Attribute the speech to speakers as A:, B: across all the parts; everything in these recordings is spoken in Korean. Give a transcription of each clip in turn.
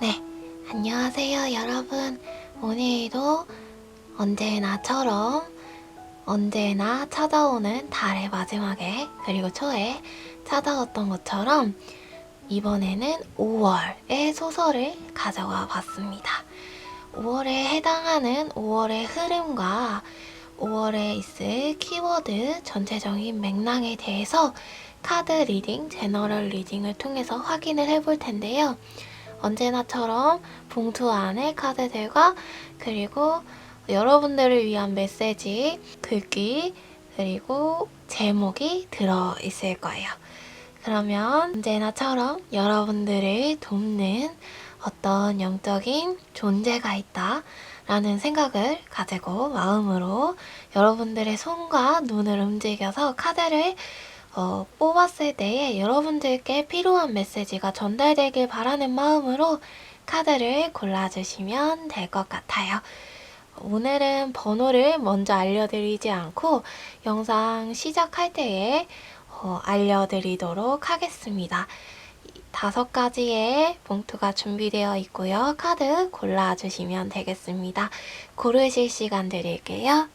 A: 네, 안녕하세요 여러분. 오늘도 언제나처럼 언제나 찾아오는 달의 마지막에 그리고 초에 찾아왔던 것처럼 이번에는 5월의 소설을 가져와 봤습니다. 5월에 해당하는 5월의 흐름과 5월에 있을 키워드 전체적인 맥락에 대해서 카드 리딩, 제너럴 리딩을 통해서 확인을 해볼 텐데요. 언제나처럼 봉투 안에 카드들과 그리고 여러분들을 위한 메시지, 글귀, 그리고 제목이 들어있을 거예요. 그러면 언제나처럼 여러분들을 돕는 어떤 영적인 존재가 있다 라는 생각을 가지고 마음으로 여러분들의 손과 눈을 움직여서 카드를 뽑았을 때에 여러분들께 필요한 메시지가 전달되길 바라는 마음으로 카드를 골라주시면 될 것 같아요. 오늘은 번호를 먼저 알려드리지 않고 영상 시작할 때에 알려드리도록 하겠습니다. 5가지의 봉투가 준비되어 있고요. 카드 골라주시면 되겠습니다. 고르실 시간 드릴게요.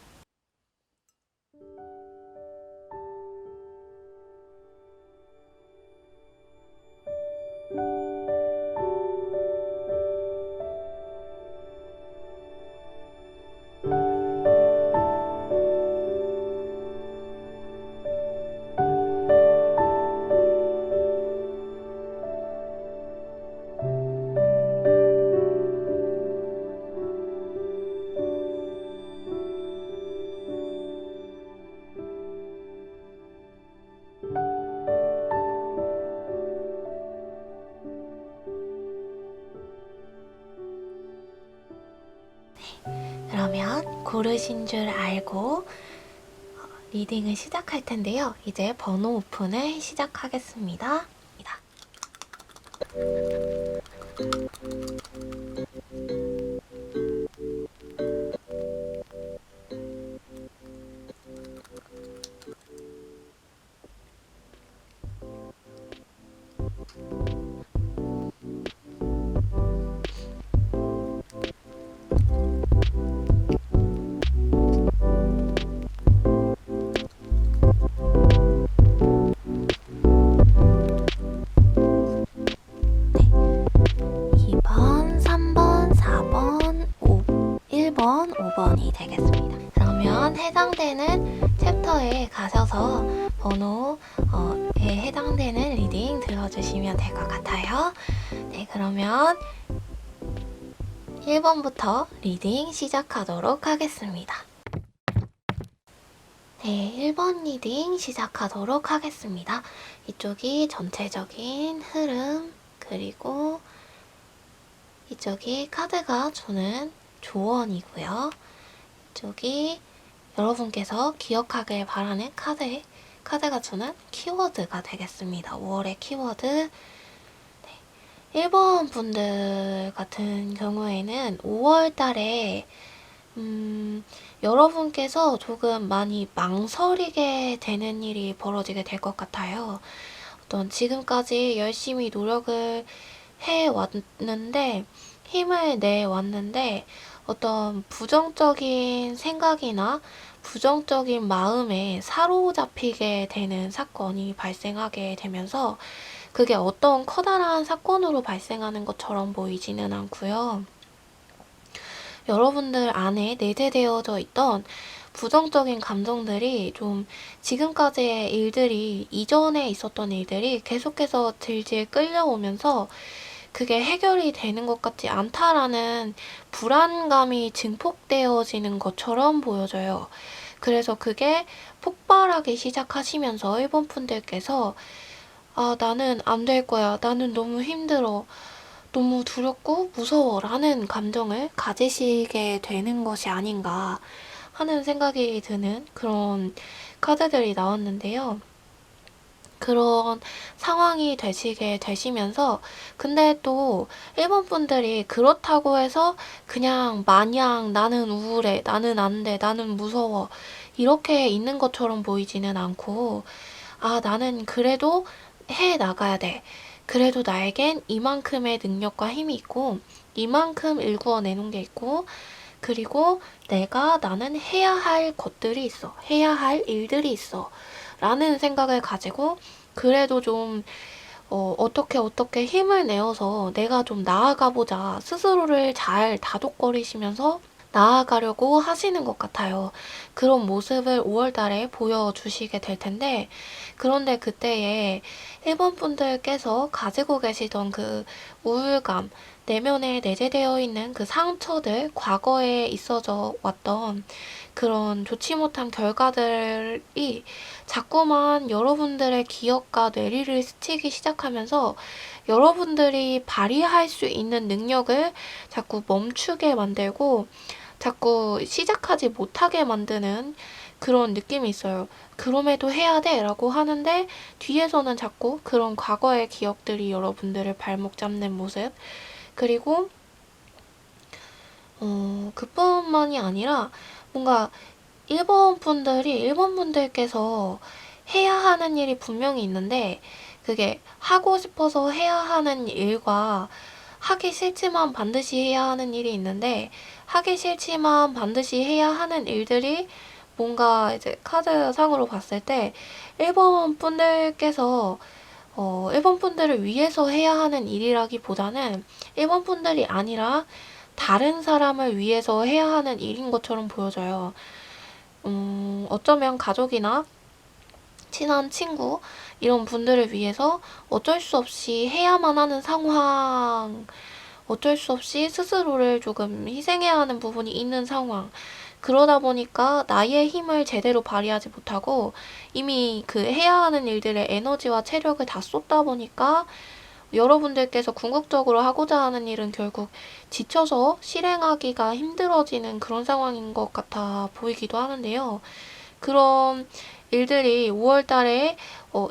A: 그러면 고르신 줄 알고 리딩을 시작할 텐데요. 이제 번호 오픈을 시작하겠습니다. 2번, 3번, 4번, 1번, 5번이 되겠습니다. 그러면 해당되는 챕터에 가셔서 번호에 해당되는 리딩 들어주시면 될 것 같아요. 네, 그러면 1번부터 리딩 시작하도록 하겠습니다. 네, 1번 리딩 시작하도록 하겠습니다. 이쪽이 전체적인 흐름, 그리고 이쪽이 카드가 주는 조언이고요. 이쪽이 여러분께서 기억하길 바라는 카드가 주는 키워드가 되겠습니다. 5월의 키워드. 네. 1번 분들 같은 경우에는 5월 달에 여러분께서 조금 많이 망설이게 되는 일이 벌어지게 될 것 같아요. 어떤 지금까지 열심히 노력을 해왔는데, 힘을 내왔는데, 어떤 부정적인 생각이나 부정적인 마음에 사로잡히게 되는 사건이 발생하게 되면서, 그게 어떤 커다란 사건으로 발생하는 것처럼 보이지는 않고요. 여러분들 안에 내재되어져 있던 부정적인 감정들이 좀 지금까지의 일들이, 이전에 있었던 일들이 계속해서 질질 끌려오면서 그게 해결이 되는 것 같지 않다라는 불안감이 증폭되어지는 것처럼 보여져요. 그래서 그게 폭발하기 시작하시면서 일본 분들께서 나는 안 될 거야. 나는 너무 힘들어. 너무 두렵고 무서워 라는 감정을 가지시게 되는 것이 아닌가 하는 생각이 드는 그런 카드들이 나왔는데요. 그런 상황이 되시게 되시면서, 근데 또 일본 분들이 그렇다고 해서 그냥 마냥 나는 우울해, 나는 안 돼, 나는 무서워 이렇게 있는 것처럼 보이지는 않고, 나는 그래도 해 나가야 돼. 그래도 나에겐 이만큼의 능력과 힘이 있고 이만큼 일구어내놓은 게 있고 그리고 나는 해야 할 것들이 있어. 해야 할 일들이 있어. 라는 생각을 가지고 그래도 좀 어떻게 힘을 내어서 내가 좀 나아가보자. 스스로를 잘 다독거리시면서 나아가려고 하시는 것 같아요. 그런 모습을 5월 달에 보여주시게 될 텐데, 그런데 그때에 일본 분들께서 가지고 계시던 그 우울감, 내면에 내재되어 있는 그 상처들, 과거에 있어져 왔던 그런 좋지 못한 결과들이 자꾸만 여러분들의 기억과 뇌리를 스치기 시작하면서 여러분들이 발휘할 수 있는 능력을 자꾸 멈추게 만들고 자꾸 시작하지 못하게 만드는 그런 느낌이 있어요. 그럼에도 해야 돼 라고 하는데 뒤에서는 자꾸 그런 과거의 기억들이 여러분들을 발목 잡는 모습. 그리고 그뿐만이 아니라 뭔가 일본 분들께서 해야 하는 일이 분명히 있는데 그게 하고 싶어서 해야 하는 일과 하기 싫지만 반드시 해야 하는 일이 있는데 하기 싫지만 반드시 해야 하는 일들이 뭔가 이제 카드상으로 봤을 때 일본 분들께서 일본 분들을 위해서 해야 하는 일이라기보다는 일본 분들이 아니라 다른 사람을 위해서 해야 하는 일인 것처럼 보여져요. 어쩌면 가족이나 친한 친구 이런 분들을 위해서 어쩔 수 없이 해야만 하는 상황, 어쩔 수 없이 스스로를 조금 희생해야 하는 부분이 있는 상황. 그러다 보니까 나의 힘을 제대로 발휘하지 못하고 이미 그 해야 하는 일들의 에너지와 체력을 다 쏟다 보니까 여러분들께서 궁극적으로 하고자 하는 일은 결국 지쳐서 실행하기가 힘들어지는 그런 상황인 것 같아 보이기도 하는데요. 그런 일들이 5월 달에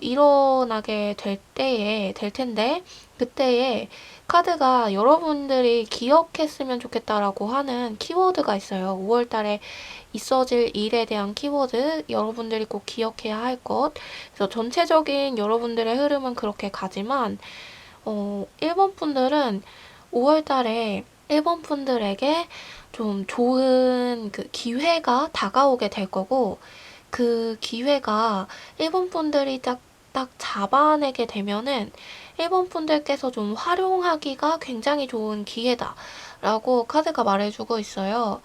A: 일어나게 될 텐데, 그때에 카드가 여러분들이 기억했으면 좋겠다라고 하는 키워드가 있어요. 5월 달에 있어질 일에 대한 키워드, 여러분들이 꼭 기억해야 할 것. 그래서 전체적인 여러분들의 흐름은 그렇게 가지만, 일본 분들은 5월 달에 일본 분들에게 좀 좋은 그 기회가 다가오게 될 거고, 그 기회가 일본 분들이 딱 잡아내게 되면은 일본 분들께서 좀 활용하기가 굉장히 좋은 기회다라고 카드가 말해주고 있어요.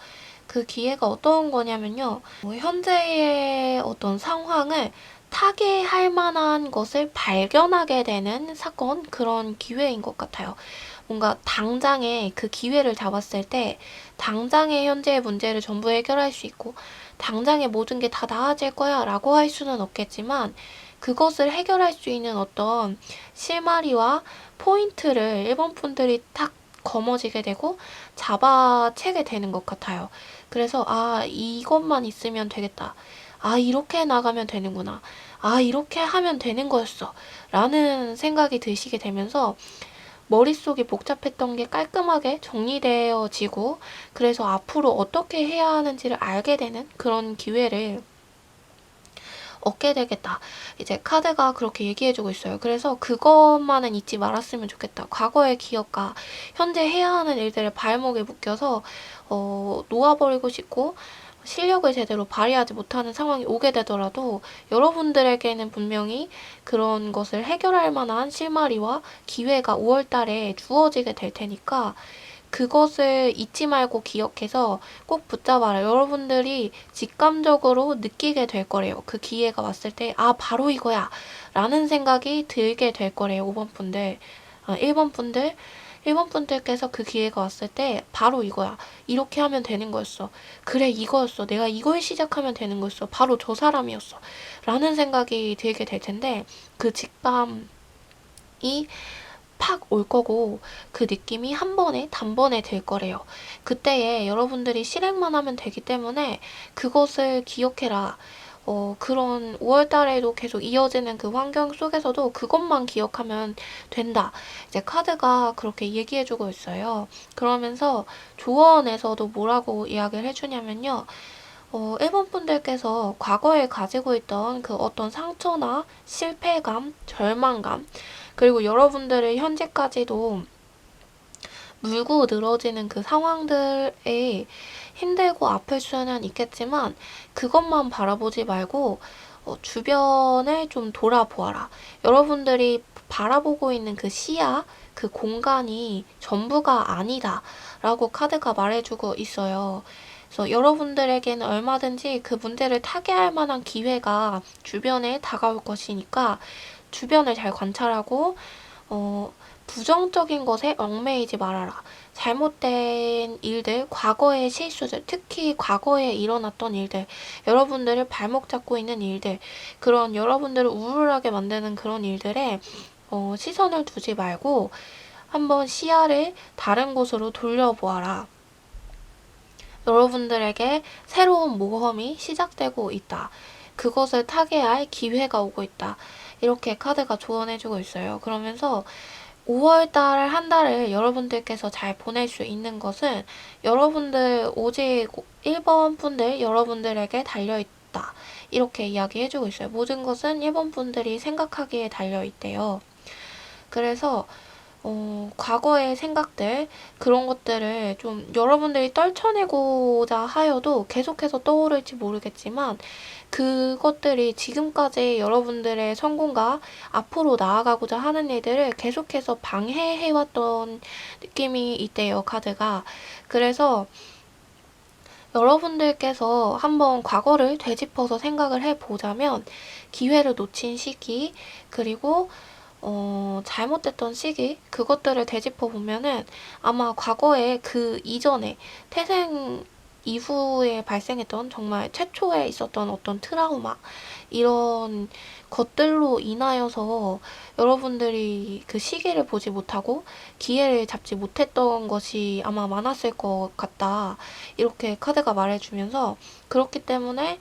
A: 그 기회가 어떤 거냐면요. 현재의 어떤 상황을 타개할 만한 것을 발견하게 되는 사건, 그런 기회인 것 같아요. 뭔가 당장에 그 기회를 잡았을 때 당장의 현재의 문제를 전부 해결할 수 있고 당장에 모든 게 다 나아질 거야 라고 할 수는 없겠지만 그것을 해결할 수 있는 어떤 실마리와 포인트를 일본 분들이 딱 거머쥐게 되고 잡아채게 되는 것 같아요. 그래서 이것만 있으면 되겠다. 이렇게 나가면 되는구나. 이렇게 하면 되는 거였어. 라는 생각이 드시게 되면서 머릿속이 복잡했던 게 깔끔하게 정리되어지고 그래서 앞으로 어떻게 해야 하는지를 알게 되는 그런 기회를 얻게 되겠다. 이제 카드가 그렇게 얘기해주고 있어요. 그래서 그것만은 잊지 말았으면 좋겠다. 과거의 기억과 현재 해야 하는 일들을 발목에 묶여서 놓아버리고 싶고 실력을 제대로 발휘하지 못하는 상황이 오게 되더라도 여러분들에게는 분명히 그런 것을 해결할 만한 실마리와 기회가 5월 달에 주어지게 될 테니까 그것을 잊지 말고 기억해서 꼭 붙잡아라. 여러분들이 직감적으로 느끼게 될 거래요. 그 기회가 왔을 때, 바로 이거야. 라는 생각이 들게 될 거래요. 5번 분들. 1번 분들. 1번 분들께서 그 기회가 왔을 때, 바로 이거야. 이렇게 하면 되는 거였어. 그래, 이거였어. 내가 이걸 시작하면 되는 거였어. 바로 저 사람이었어. 라는 생각이 들게 될 텐데, 그 직감이 팍 올 거고 그 느낌이 한 번에 단번에 들 거래요. 그때에 여러분들이 실행만 하면 되기 때문에 그것을 기억해라. 그런 5월 달에도 계속 이어지는 그 환경 속에서도 그것만 기억하면 된다. 이제 카드가 그렇게 얘기해주고 있어요. 그러면서 조언에서도 뭐라고 이야기를 해주냐면요. 일본 분들께서 과거에 가지고 있던 그 어떤 상처나 실패감, 절망감, 그리고 여러분들의 현재까지도 물고 늘어지는 그 상황들에 힘들고 아플 수는 있겠지만 그것만 바라보지 말고 주변을 좀 돌아보아라. 여러분들이 바라보고 있는 그 시야, 그 공간이 전부가 아니다 라고 카드가 말해주고 있어요. 그래서 여러분들에게는 얼마든지 그 문제를 타개할 만한 기회가 주변에 다가올 것이니까 주변을 잘 관찰하고 부정적인 것에 얽매이지 말아라. 잘못된 일들, 과거의 실수들, 특히 과거에 일어났던 일들, 여러분들을 발목 잡고 있는 일들, 그런 여러분들을 우울하게 만드는 그런 일들에 시선을 두지 말고 한번 시야를 다른 곳으로 돌려보아라. 여러분들에게 새로운 모험이 시작되고 있다. 그것을 타개할 기회가 오고 있다. 이렇게 카드가 조언해주고 있어요. 그러면서 5월달 한 달을 여러분들께서 잘 보낼 수 있는 것은 여러분들 오직 1번 분들 여러분들에게 달려있다. 이렇게 이야기해주고 있어요. 모든 것은 1번 분들이 생각하기에 달려있대요. 그래서 과거의 생각들, 그런 것들을 좀 여러분들이 떨쳐내고자 하여도 계속해서 떠오를지 모르겠지만 그것들이 지금까지 여러분들의 성공과 앞으로 나아가고자 하는 일들을 계속해서 방해해왔던 느낌이 있대요, 카드가. 그래서 여러분들께서 한번 과거를 되짚어서 생각을 해보자면 기회를 놓친 시기, 그리고 잘못됐던 시기, 그것들을 되짚어 보면은 아마 과거에 그 이전에 태생 이후에 발생했던 정말 최초에 있었던 어떤 트라우마, 이런 것들로 인하여서 여러분들이 그 시기를 보지 못하고 기회를 잡지 못했던 것이 아마 많았을 것 같다. 이렇게 카드가 말해주면서 그렇기 때문에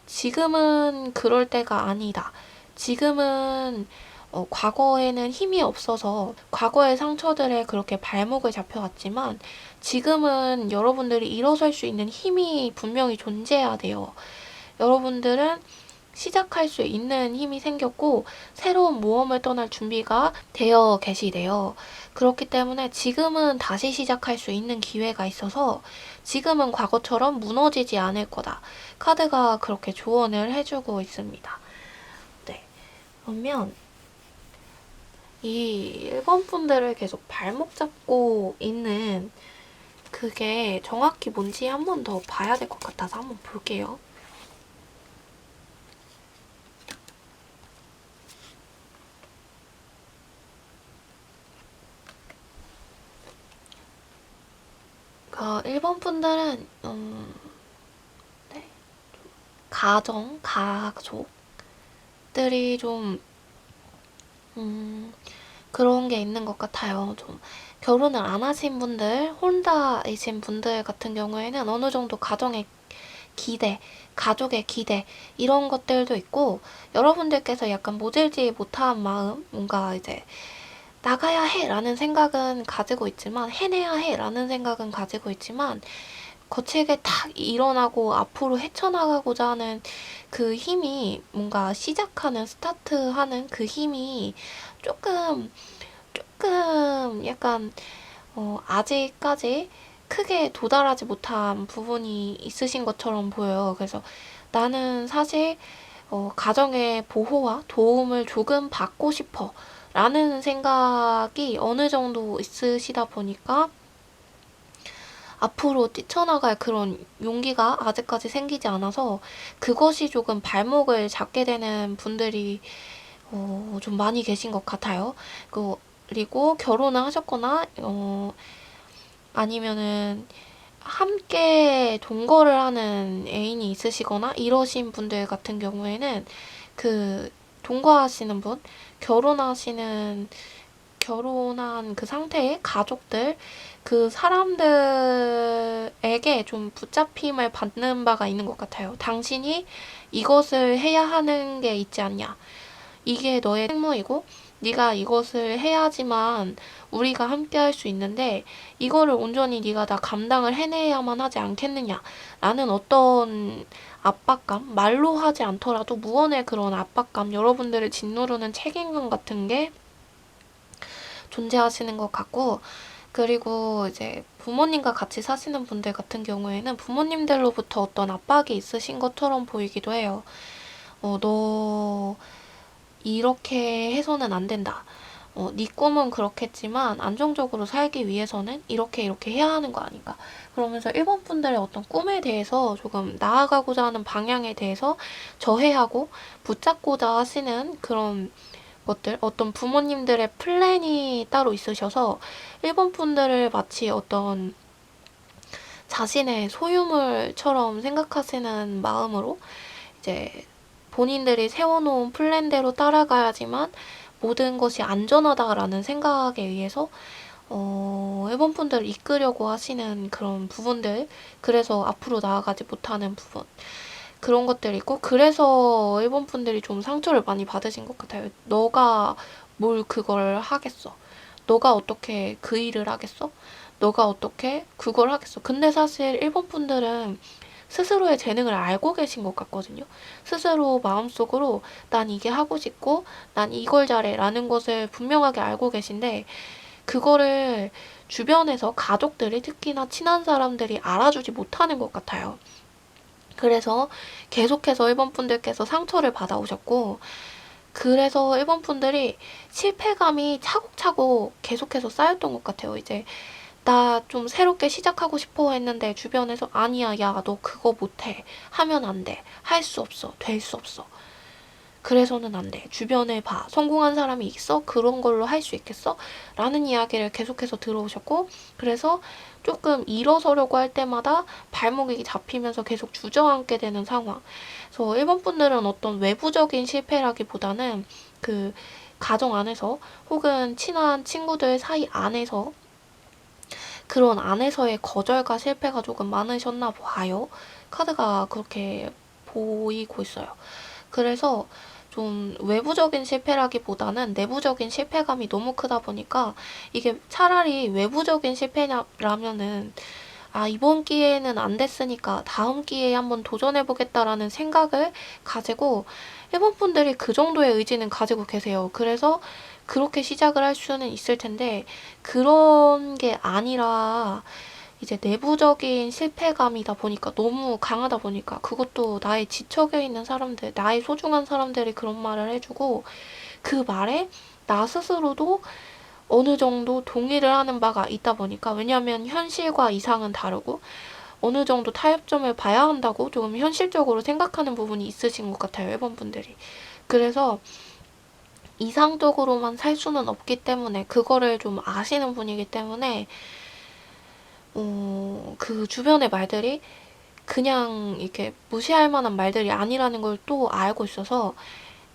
A: 지금은 그럴 때가 아니다. 지금은 과거에는 힘이 없어서 과거의 상처들에 그렇게 발목을 잡혀왔지만 지금은 여러분들이 일어설 수 있는 힘이 분명히 존재해야 돼요. 여러분들은 시작할 수 있는 힘이 생겼고 새로운 모험을 떠날 준비가 되어 계시대요. 그렇기 때문에 지금은 다시 시작할 수 있는 기회가 있어서 지금은 과거처럼 무너지지 않을 거다. 카드가 그렇게 조언을 해주고 있습니다. 네. 그러면 이 1번 분들을 계속 발목 잡고 있는 그게 정확히 뭔지 한 번 더 봐야 될 것 같아서 한번 볼게요. 그러니까 1번 분들은 네. 가정, 가족들이 좀 그런 게 있는 것 같아요. 좀 결혼을 안 하신 분들, 혼자이신 분들 같은 경우에는 어느 정도 가정의 기대, 가족의 기대, 이런 것들도 있고, 여러분들께서 약간 모질지 못한 마음, 뭔가 이제 나가야 해 라는 생각은 가지고 있지만, 해내야 해 라는 생각은 가지고 있지만, 거칠게 탁 일어나고 앞으로 헤쳐나가고자 하는 그 힘이, 뭔가 시작하는, 스타트하는 그 힘이 조금 약간 아직까지 크게 도달하지 못한 부분이 있으신 것처럼 보여요. 그래서 나는 사실 가정의 보호와 도움을 조금 받고 싶어 라는 생각이 어느 정도 있으시다 보니까 앞으로 뛰쳐나갈 그런 용기가 아직까지 생기지 않아서 그것이 조금 발목을 잡게 되는 분들이 좀 많이 계신 것 같아요. 그리고 결혼을 하셨거나 아니면은 함께 동거를 하는 애인이 있으시거나 이러신 분들 같은 경우에는 그 동거하시는 분, 결혼한 그 상태의 가족들, 그 사람들에게 좀 붙잡힘을 받는 바가 있는 것 같아요. 당신이 이것을 해야 하는 게 있지 않냐. 이게 너의 책무이고 네가 이것을 해야지만 우리가 함께 할 수 있는데 이거를 온전히 네가 다 감당을 해내야만 하지 않겠느냐 라는 어떤 압박감, 말로 하지 않더라도 무언의 그런 압박감, 여러분들을 짓누르는 책임감 같은 게 존재하시는 것 같고, 그리고 이제 부모님과 같이 사시는 분들 같은 경우에는 부모님들로부터 어떤 압박이 있으신 것처럼 보이기도 해요. 너 이렇게 해서는 안 된다. 네 꿈은 그렇겠지만 안정적으로 살기 위해서는 이렇게 해야 하는 거 아닌가. 그러면서 일본 분들의 어떤 꿈에 대해서 조금 나아가고자 하는 방향에 대해서 저해하고 붙잡고자 하시는 그런 것들, 어떤 부모님들의 플랜이 따로 있으셔서 일본 분들을 마치 어떤 자신의 소유물처럼 생각하시는 마음으로 이제 본인들이 세워놓은 플랜대로 따라가야지만 모든 것이 안전하다라는 생각에 의해서 일본 분들을 이끌려고 하시는 그런 부분들, 그래서 앞으로 나아가지 못하는 부분, 그런 것들이 있고, 그래서 일본 분들이 좀 상처를 많이 받으신 것 같아요. 너가 뭘 그걸 하겠어? 너가 어떻게 그 일을 하겠어? 너가 어떻게 그걸 하겠어? 근데 사실 일본 분들은 스스로의 재능을 알고 계신 것 같거든요. 스스로 마음속으로 난 이게 하고 싶고 난 이걸 잘해 라는 것을 분명하게 알고 계신데, 그거를 주변에서 가족들이, 특히나 친한 사람들이 알아주지 못하는 것 같아요. 그래서 계속해서 일본 분들께서 상처를 받아오셨고, 그래서 일본 분들이 실패감이 차곡차곡 계속해서 쌓였던 것 같아요. 이제 나 좀 새롭게 시작하고 싶어 했는데 주변에서 아니야, 야, 너 그거 못해. 하면 안 돼. 할 수 없어. 될 수 없어. 그래서는 안 돼. 주변에 봐. 성공한 사람이 있어? 그런 걸로 할 수 있겠어? 라는 이야기를 계속해서 들어오셨고, 그래서 조금 일어서려고 할 때마다 발목이 잡히면서 계속 주저앉게 되는 상황. 그래서 일본 분들은 어떤 외부적인 실패라기보다는 그 가정 안에서 혹은 친한 친구들 사이 안에서, 그런 안에서의 거절과 실패가 조금 많으셨나 봐요. 카드가 그렇게 보이고 있어요. 그래서 좀 외부적인 실패라기보다는 내부적인 실패감이 너무 크다 보니까, 이게 차라리 외부적인 실패라면은 이번 기회에는 안 됐으니까 다음 기회에 한번 도전해보겠다라는 생각을 가지고, 일본 분들이 그 정도의 의지는 가지고 계세요. 그래서 그렇게 시작을 할 수는 있을 텐데, 그런 게 아니라 이제 내부적인 실패감이다 보니까, 너무 강하다 보니까, 그것도 나의 지척에 있는 사람들, 나의 소중한 사람들이 그런 말을 해주고, 그 말에 나 스스로도 어느 정도 동의를 하는 바가 있다 보니까, 왜냐하면 현실과 이상은 다르고 어느 정도 타협점을 봐야 한다고 조금 현실적으로 생각하는 부분이 있으신 것 같아요, 일본 분들이. 그래서 이상적으로만 살 수는 없기 때문에, 그거를 좀 아시는 분이기 때문에 그 주변의 말들이 그냥 이렇게 무시할 만한 말들이 아니라는 걸 또 알고 있어서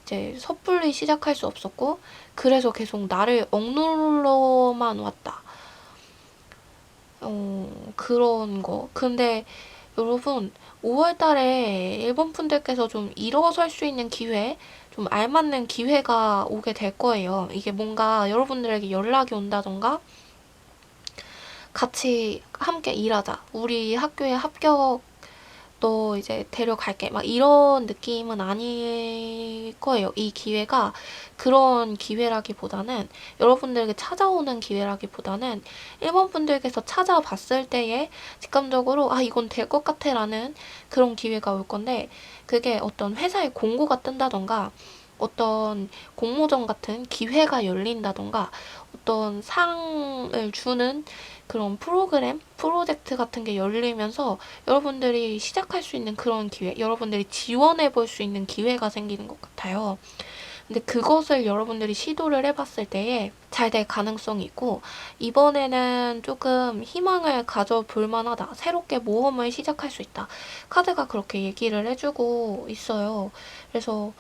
A: 이제 섣불리 시작할 수 없었고, 그래서 계속 나를 억눌러만 왔다. 그런 거. 근데 여러분, 5월 달에 일본 분들께서 좀 일어설 수 있는 기회, 좀 알맞는 기회가 오게 될 거예요. 이게 뭔가 여러분들에게 연락이 온다던가, 같이 함께 일하자. 우리 학교에 합격, 너 이제 데려갈게. 막 이런 느낌은 아닐 거예요. 이 기회가 그런 기회라기보다는, 여러분들에게 찾아오는 기회라기보다는, 일본 분들께서 찾아봤을 때에 직감적으로 이건 될 것 같아 라는 그런 기회가 올 건데, 그게 어떤 회사에 공고가 뜬다던가, 어떤 공모전 같은 기회가 열린다던가, 어떤 상을 주는 그런 프로그램, 프로젝트 같은 게 열리면서 여러분들이 시작할 수 있는 그런 기회, 여러분들이 지원해 볼 수 있는 기회가 생기는 것 같아요. 근데 그것을 여러분들이 시도를 해봤을 때에 잘 될 가능성이 있고, 이번에는 조금 희망을 가져볼 만하다. 새롭게 모험을 시작할 수 있다. 카드가 그렇게 얘기를 해주고 있어요. 그래서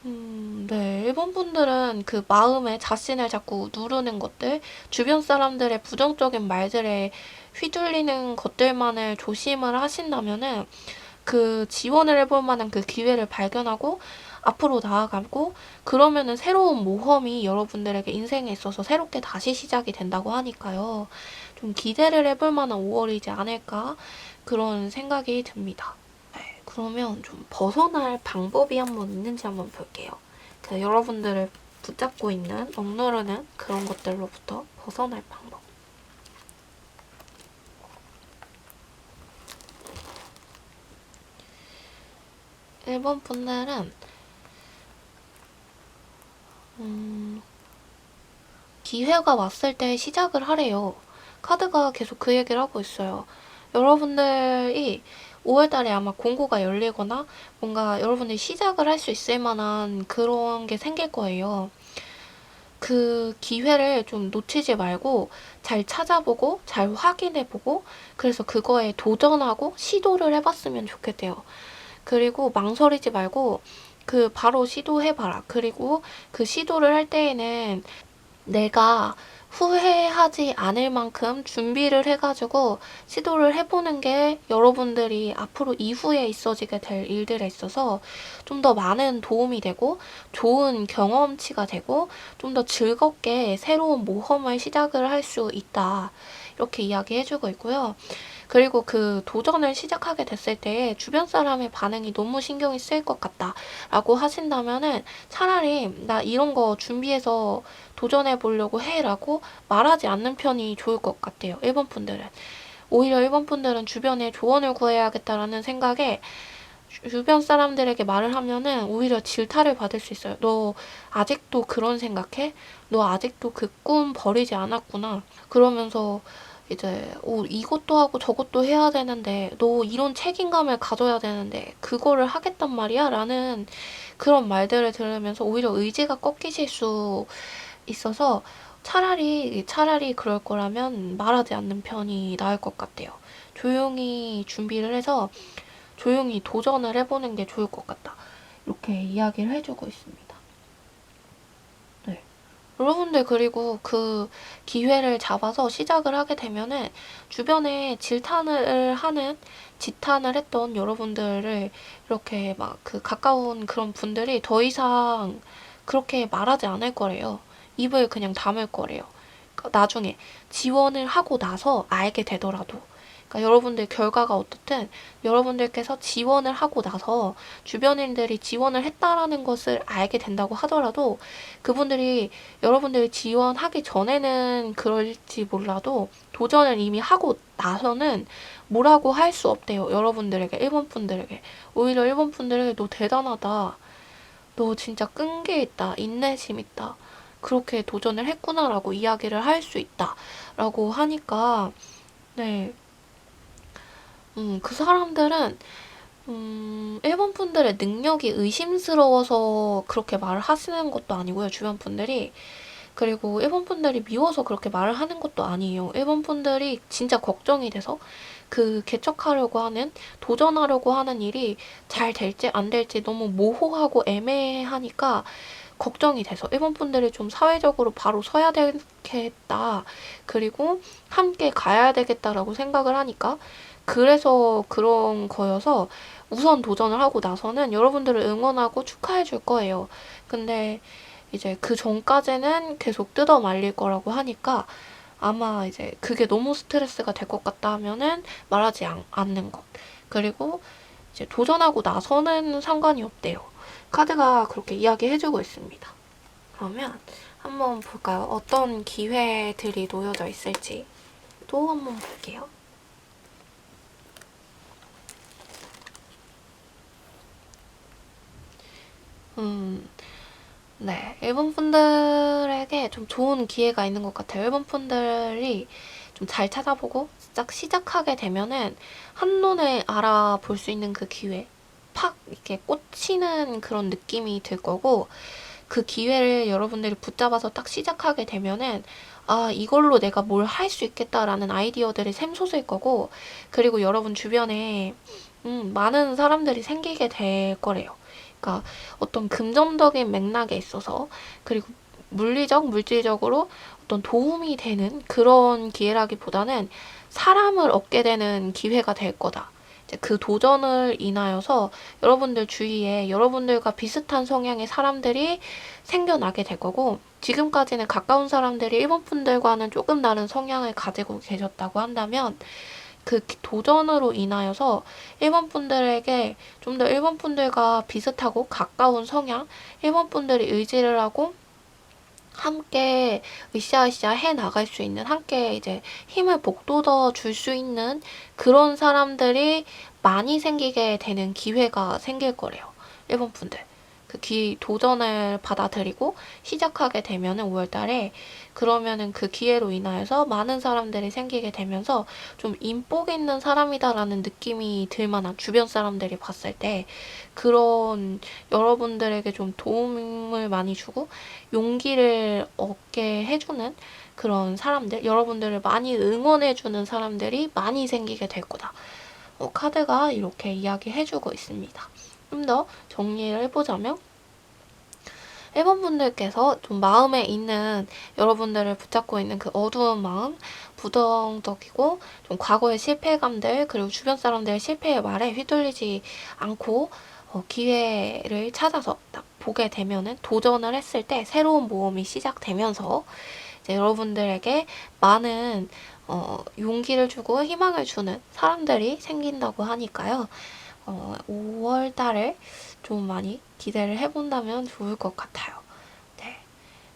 A: 네. 일본 분들은 그 마음에 자신을 자꾸 누르는 것들, 주변 사람들의 부정적인 말들에 휘둘리는 것들만을 조심을 하신다면은, 그 지원을 해볼 만한 그 기회를 발견하고 앞으로 나아가고 그러면은 새로운 모험이 여러분들에게 인생에 있어서 새롭게 다시 시작이 된다고 하니까요. 좀 기대를 해볼 만한 5월이지 않을까 그런 생각이 듭니다. 네, 그러면 좀 벗어날 방법이 한번 있는지 한번 볼게요. 여러분들을 붙잡고 있는 억누르는 그런 것들로부터 벗어날 방법. 1번 분들은 기회가 왔을 때 시작을 하래요. 카드가 계속 그 얘기를 하고 있어요. 여러분들이 5월달에 아마 공고가 열리거나 뭔가 여러분들이 시작을 할 수 있을 만한 그런 게 생길 거예요. 그 기회를 좀 놓치지 말고 잘 찾아보고 잘 확인해보고 그래서 그거에 도전하고 시도를 해봤으면 좋겠대요. 그리고 망설이지 말고 바로 시도해봐라. 그리고 그 시도를 할 때에는 내가 후회하지 않을 만큼 준비를 해가지고 시도를 해보는 게 여러분들이 앞으로 이후에 있어지게 될 일들에 있어서 좀 더 많은 도움이 되고 좋은 경험치가 되고 좀 더 즐겁게 새로운 모험을 시작을 할 수 있다. 이렇게 이야기해주고 있고요. 그리고 그 도전을 시작하게 됐을 때 주변 사람의 반응이 너무 신경이 쓰일 것 같다 라고 하신다면은 차라리 나 이런 거 준비해서 도전해 보려고 해 라고 말하지 않는 편이 좋을 것 같아요. 1번 분들은. 오히려 1번 분들은 주변에 조언을 구해야겠다라는 생각에 주변 사람들에게 말을 하면은 오히려 질타를 받을 수 있어요. 너 아직도 그런 생각해? 너 아직도 그 꿈 버리지 않았구나. 그러면서 이제 이것도 하고 저것도 해야 되는데 너 이런 책임감을 가져야 되는데 그거를 하겠단 말이야? 라는 그런 말들을 들으면서 오히려 의지가 꺾이실 수 있어서 차라리 그럴 거라면 말하지 않는 편이 나을 것 같아요. 조용히 준비를 해서 조용히 도전을 해보는 게 좋을 것 같다. 이렇게 이야기를 해주고 있습니다. 네. 여러분들 그리고 그 기회를 잡아서 시작을 하게 되면은 주변에 질탄을 하는 지탄을 했던 여러분들을 이렇게 막 그 가까운 그런 분들이 더 이상 그렇게 말하지 않을 거래요. 입을 그냥 다물 거래요. 그러니까 나중에 지원을 하고 나서 알게 되더라도 그러니까 여러분들 결과가 어떻든 여러분들께서 지원을 하고 나서 주변인들이 지원을 했다라는 것을 알게 된다고 하더라도 그분들이 여러분들이 지원하기 전에는 그럴지 몰라도 도전을 이미 하고 나서는 뭐라고 할 수 없대요. 여러분들에게, 1번 분들에게. 오히려 1번 분들에게 너 대단하다. 너 진짜 끈기 있다. 인내심 있다. 그렇게 도전을 했구나라고 이야기를 할 수 있다. 라고 하니까 네. 그 사람들은 1번 분들의 능력이 의심스러워서 그렇게 말을 하시는 것도 아니고요. 주변 분들이. 그리고 1번 분들이 미워서 그렇게 말을 하는 것도 아니에요. 1번 분들이 진짜 걱정이 돼서 그 개척하려고 하는, 도전하려고 하는 일이 잘 될지 안 될지 너무 모호하고 애매하니까 걱정이 돼서 1번 분들이 좀 사회적으로 바로 서야 되겠다. 그리고 함께 가야 되겠다라고 생각을 하니까 그래서 그런 거여서 우선 도전을 하고 나서는 여러분들을 응원하고 축하해 줄 거예요. 근데 이제 그 전까지는 계속 뜯어 말릴 거라고 하니까 아마 이제 그게 너무 스트레스가 될 것 같다 하면은 말하지 않는 것. 그리고 이제 도전하고 나서는 상관이 없대요. 카드가 그렇게 이야기해주고 있습니다. 그러면 한번 볼까요? 어떤 기회들이 놓여져 있을지 또 한번 볼게요. 네. 일본 분들에게 좀 좋은 기회가 있는 것 같아요. 일본 분들이 좀 잘 찾아보고 시작하게 되면은 한눈에 알아볼 수 있는 그 기회. 팍 이렇게 꽂히는 그런 느낌이 들 거고 그 기회를 여러분들이 붙잡아서 딱 시작하게 되면은 아, 이걸로 내가 뭘 할 수 있겠다라는 아이디어들이 샘솟을 거고 그리고 여러분 주변에 많은 사람들이 생기게 될 거래요. 그러니까 어떤 금전적인 맥락에 있어서 그리고 물질적으로 어떤 도움이 되는 그런 기회라기보다는 사람을 얻게 되는 기회가 될 거다. 이제 그 도전을 인하여서 여러분들 주위에 여러분들과 비슷한 성향의 사람들이 생겨나게 될 거고, 지금까지는 가까운 사람들이 1번 분들과는 조금 다른 성향을 가지고 계셨다고 한다면, 그 도전으로 인하여서 1번 분들에게 좀 더 1번 분들과 비슷하고 가까운 성향, 1번 분들이 의지를 하고 함께 으쌰으쌰 해 나갈 수 있는, 함께 이제 힘을 북돋워 줄 수 있는 그런 사람들이 많이 생기게 되는 기회가 생길 거래요. 1번 분들. 도전을 받아들이고 시작하게 되면은 5월달에, 그러면은 그 기회로 인하여서 많은 사람들이 생기게 되면서 좀 인복 있는 사람이다라는 느낌이 들 만한, 주변 사람들이 봤을 때 그런 여러분들에게 좀 도움을 많이 주고 용기를 얻게 해주는 그런 사람들, 여러분들을 많이 응원해주는 사람들이 많이 생기게 될 거다. 카드가 이렇게 이야기해주고 있습니다. 좀 더 정리를 해보자면, 1번 분들께서 좀 마음에 있는, 여러분들을 붙잡고 있는 그 어두운 마음, 부정적이고 좀 과거의 실패감들, 그리고 주변 사람들의 실패의 말에 휘둘리지 않고 기회를 찾아서 딱 보게 되면은, 도전을 했을 때 새로운 모험이 시작되면서 이제 여러분들에게 많은 용기를 주고 희망을 주는 사람들이 생긴다고 하니까요. 5월 달을 좀 많이 기대를 해본다면 좋을 것 같아요. 네.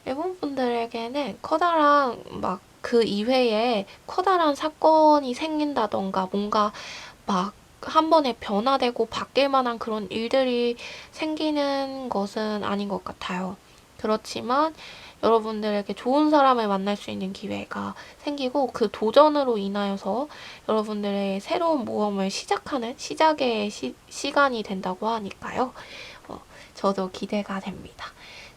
A: 일본 분들에게는 커다란, 막 그 이외에 커다란 사건이 생긴다던가 뭔가 막 한 번에 변화되고 바뀔 만한 그런 일들이 생기는 것은 아닌 것 같아요. 그렇지만 여러분들에게 좋은 사람을 만날 수 있는 기회가 생기고, 그 도전으로 인하여서 여러분들의 새로운 모험을 시작하는 시작의 시간이 된다고 하니까요. 저도 기대가 됩니다.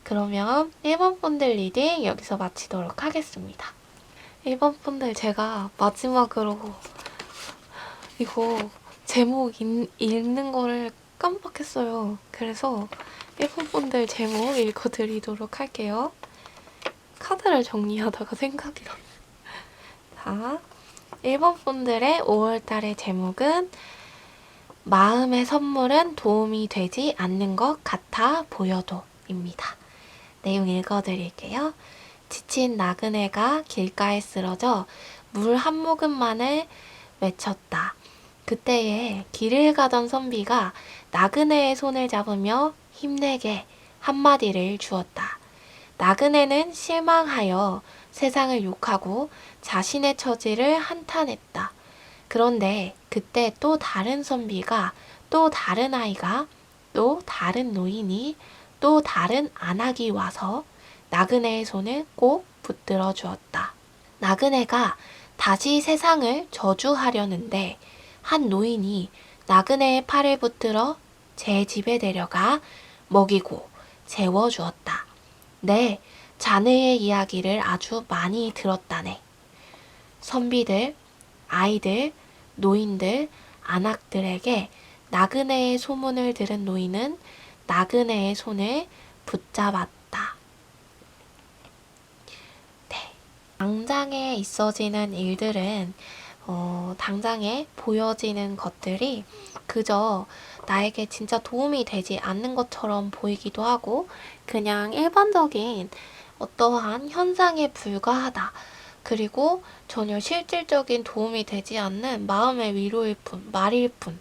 A: 그러면 1번 분들 리딩 여기서 마치도록 하겠습니다. 1번 분들, 제가 마지막으로 이거 제목 읽는 거를 깜빡했어요. 그래서 1번 분들 제목 읽어드리도록 할게요. 카드를 정리하다가 생각이 났네. 자, 1번 분들의 5월달의 제목은 마음의 선물은 도움이 되지 않는 것 같아 보여도 입니다. 내용 읽어드릴게요. 지친 나그네가 길가에 쓰러져 물 한 모금만을 외쳤다. 그때에 길을 가던 선비가 나그네의 손을 잡으며 힘내게 한마디를 주었다. 나그네는 실망하여 세상을 욕하고 자신의 처지를 한탄했다. 그런데 그때 또 다른 선비가, 또 다른 아이가, 또 다른 노인이, 또 다른 안악이 와서 나그네의 손을 꼭 붙들어 주었다. 나그네가 다시 세상을 저주하려는데 한 노인이 나그네의 팔을 붙들어 제 집에 데려가 먹이고 재워주었다. 네, 자네의 이야기를 아주 많이 들었다네. 선비들, 아이들, 노인들, 안악들에게 나그네의 소문을 들은 노인은 나그네의 손을 붙잡았다. 네. 당장에 있어지는 일들은, 당장에 보여지는 것들이 그저 나에게 진짜 도움이 되지 않는 것처럼 보이기도 하고, 그냥 일반적인 어떠한 현상에 불과하다. 그리고 전혀 실질적인 도움이 되지 않는 마음의 위로일 뿐, 말일 뿐,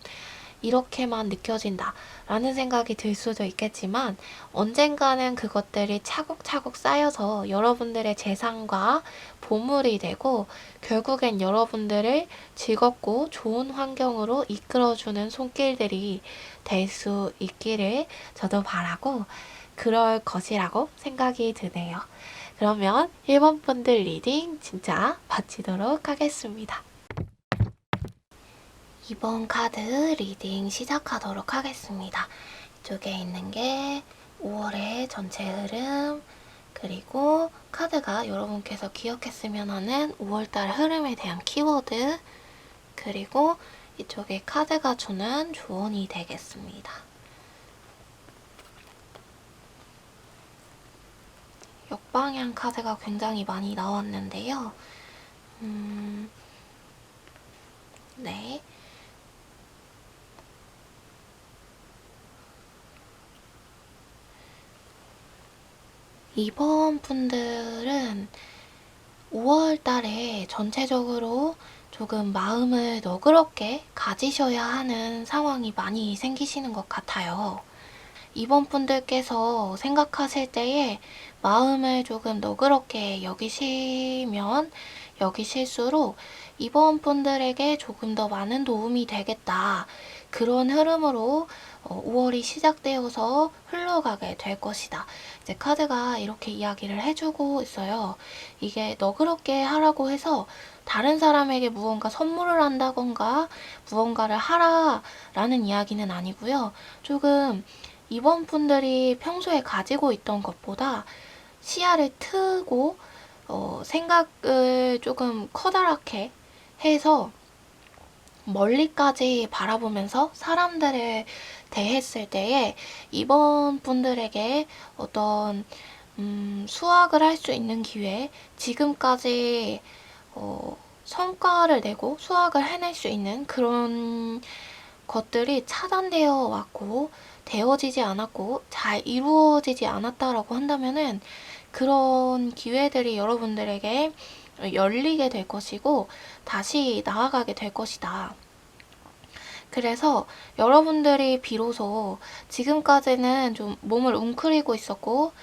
A: 이렇게만 느껴진다 라는 생각이 들 수도 있겠지만, 언젠가는 그것들이 차곡차곡 쌓여서 여러분들의 재산과 보물이 되고, 결국엔 여러분들을 즐겁고 좋은 환경으로 이끌어주는 손길들이 될 수 있기를 저도 바라고, 그럴 것이라고 생각이 드네요. 그러면 1번 분들 리딩 진짜 마치도록 하겠습니다. 2번 카드 리딩 시작하도록 하겠습니다. 이쪽에 있는 게 5월의 전체 흐름, 그리고 카드가 여러분께서 기억했으면 하는 5월달 흐름에 대한 키워드, 그리고 이쪽에 카드가 주는 조언이 되겠습니다. 역방향 카드가 굉장히 많이 나왔는데요. 네. 이번 분들은 5월 달에 전체적으로 조금 마음을 너그럽게 가지셔야 하는 상황이 많이 생기시는 것 같아요. 이번 분들께서 생각하실 때에 마음을 조금 너그럽게 여기실수록 이번 분들에게 조금 더 많은 도움이 되겠다. 그런 흐름으로 5월이 시작되어서 흘러가게 될 것이다. 이제 카드가 이렇게 이야기를 해주고 있어요. 이게 너그럽게 하라고 해서 다른 사람에게 무언가 선물을 한다던가 무언가를 하라라는 이야기는 아니고요. 조금 이번 분들이 평소에 가지고 있던 것보다 시야를 트고 생각을 조금 커다랗게 해서 멀리까지 바라보면서 사람들을 대했을 때에 이번 분들에게 어떤 수확을 할 수 있는 기회, 지금까지 성과를 내고 수확을 해낼 수 있는 그런 것들이 차단되어 왔고 되어지지 않았고 잘 이루어지지 않았다라고 한다면은 그런 기회들이 여러분들에게 열리게 될 것이고 다시 나아가게 될 것이다. 그래서 여러분들이 비로소 지금까지는 좀 몸을 웅크리고 있었고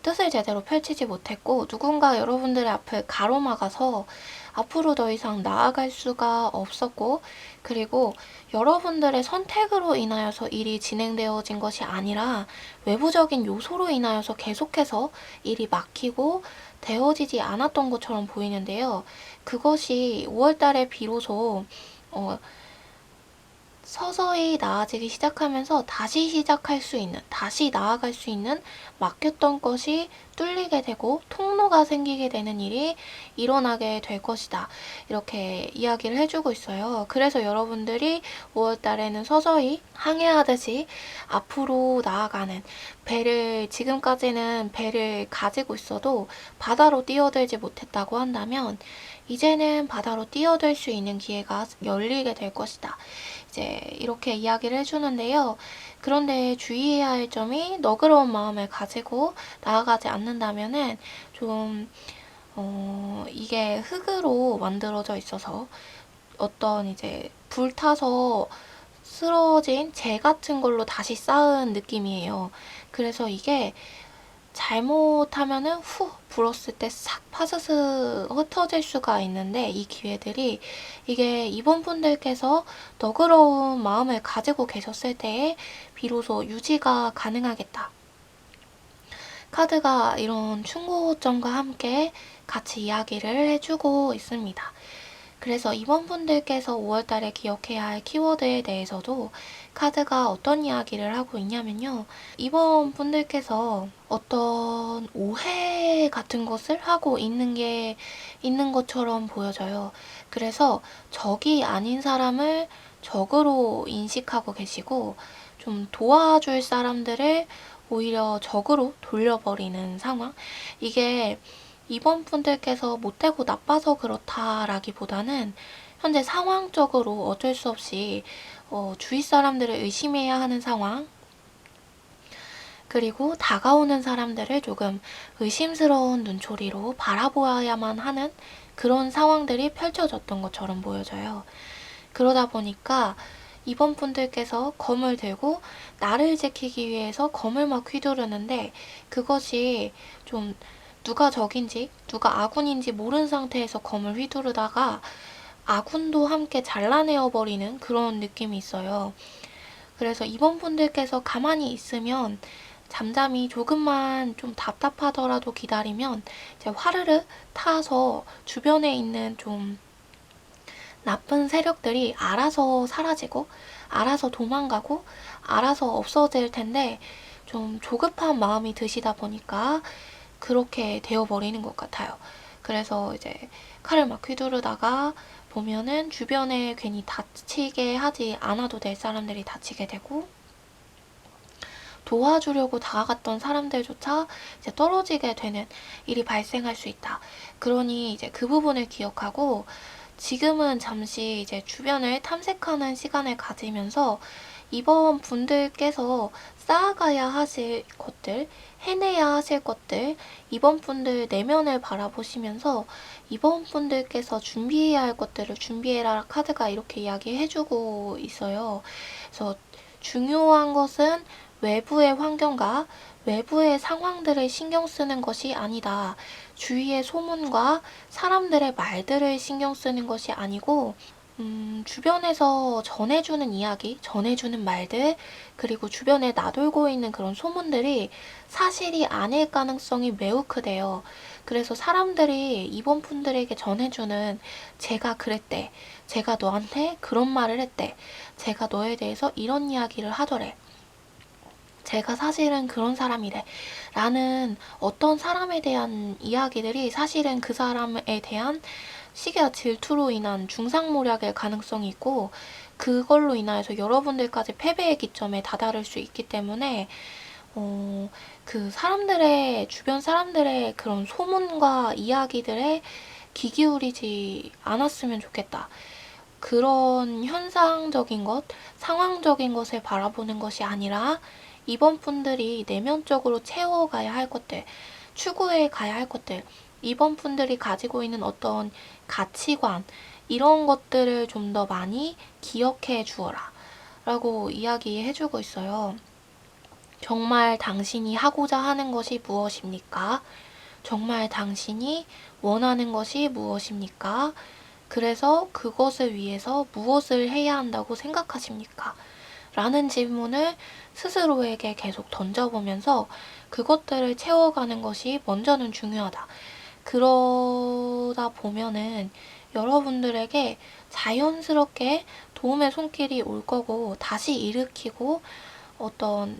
A: 뜻을 제대로 펼치지 못했고 누군가 여러분들의 앞을 가로막아서 앞으로 더 이상 나아갈 수가 없었고 그리고 여러분들의 선택으로 인하여서 일이 진행되어진 것이 아니라 외부적인 요소로 인하여서 계속해서 일이 막히고 되어지지 않았던 것처럼 보이는데요. 그것이 5월달에 비로소 서서히 나아지기 시작하면서 다시 시작할 수 있는, 다시 나아갈 수 있는 막혔던 것이 뚫리게 되고 통로가 생기게 되는 일이 일어나게 될 것이다. 이렇게 이야기를 해주고 있어요. 그래서 여러분들이 5월달에는 서서히 항해하듯이 앞으로 나아가는 지금까지는 배를 가지고 있어도 바다로 뛰어들지 못했다고 한다면 이제는 바다로 뛰어들 수 있는 기회가 열리게 될 것이다. 이제 이렇게 이야기를 해주는데요. 그런데 주의해야 할 점이 너그러운 마음을 가지고 나아가지 않는다면은 좀 이게 흙으로 만들어져 있어서 어떤 이제 불타서 쓰러진 재 같은 걸로 다시 쌓은 느낌이에요. 그래서 이게 잘못하면은 후 불었을 때 싹 파스스 흩어질 수가 있는데 이 기회들이 이게 이번 분들께서 너그러운 마음을 가지고 계셨을 때에 비로소 유지가 가능하겠다. 카드가 이런 충고점과 함께 같이 이야기를 해주고 있습니다. 그래서 이번 분들께서 5월달에 기억해야 할 키워드에 대해서도 카드가 어떤 이야기를 하고 있냐면요. 이번 분들께서 어떤 오해 같은 것을 하고 있는 것처럼 보여져요. 그래서 적이 아닌 사람을 적으로 인식하고 계시고 좀 도와줄 사람들을 오히려 적으로 돌려버리는 상황. 이게 이번 분들께서 못되고 나빠서 그렇다라기보다는 현재 상황적으로 어쩔 수 없이 주위 사람들을 의심해야 하는 상황, 그리고 다가오는 사람들을 조금 의심스러운 눈초리로 바라보아야만 하는 그런 상황들이 펼쳐졌던 것처럼 보여져요. 그러다 보니까 이번 분들께서 검을 들고 나를 지키기 위해서 검을 막 휘두르는데 그것이 좀 누가 적인지 누가 아군인지 모르는 상태에서 검을 휘두르다가 아군도 함께 잘라내어버리는 그런 느낌이 있어요. 그래서 이번 분들께서 가만히 있으면 잠잠히 조금만 좀 답답하더라도 기다리면 이제 화르르 타서 주변에 있는 좀 나쁜 세력들이 알아서 사라지고 알아서 도망가고 알아서 없어질 텐데 좀 조급한 마음이 드시다 보니까 그렇게 되어버리는 것 같아요. 그래서 이제 칼을 막 휘두르다가 보면은 주변에 괜히 다치게 하지 않아도 될 사람들이 다치게 되고 도와주려고 다가갔던 사람들조차 이제 떨어지게 되는 일이 발생할 수 있다. 그러니 이제 그 부분을 기억하고 지금은 잠시 이제 주변을 탐색하는 시간을 가지면서 이번 분들께서 쌓아가야 하실 것들, 해내야 하실 것들, 이번 분들 내면을 바라보시면서 이번 분들께서 준비해야 할 것들을 준비해라 카드가 이렇게 이야기해주고 있어요. 그래서 중요한 것은 외부의 환경과 외부의 상황들을 신경 쓰는 것이 아니다. 주위의 소문과 사람들의 말들을 신경 쓰는 것이 아니고 주변에서 전해주는 이야기, 전해주는 말들, 그리고 주변에 나돌고 있는 그런 소문들이 사실이 아닐 가능성이 매우 크대요. 그래서 사람들이 이번 분들에게 전해주는 제가 그랬대, 제가 너한테 그런 말을 했대, 제가 너에 대해서 이런 이야기를 하더래, 제가 사실은 그런 사람이래 라는 어떤 사람에 대한 이야기들이 사실은 그 사람에 대한 시기와 질투로 인한 중상모략일 가능성이 있고 그걸로 인하여서 여러분들까지 패배의 기점에 다다를 수 있기 때문에 그 사람들의 주변 사람들의 그런 소문과 이야기들에 귀 기울이지 않았으면 좋겠다. 그런 현상적인 것, 상황적인 것을 바라보는 것이 아니라 이번 분들이 내면적으로 채워가야 할 것들, 추구해 가야 할 것들, 이번 분들이 가지고 있는 어떤 가치관, 이런 것들을 좀 더 많이 기억해 주어라 라고 이야기해 주고 있어요. 정말 당신이 하고자 하는 것이 무엇입니까? 정말 당신이 원하는 것이 무엇입니까? 그래서 그것을 위해서 무엇을 해야 한다고 생각하십니까? 라는 질문을 스스로에게 계속 던져보면서 그것들을 채워가는 것이 먼저는 중요하다. 그러다 보면은 여러분들에게 자연스럽게 도움의 손길이 올 거고 다시 일으키고 어떤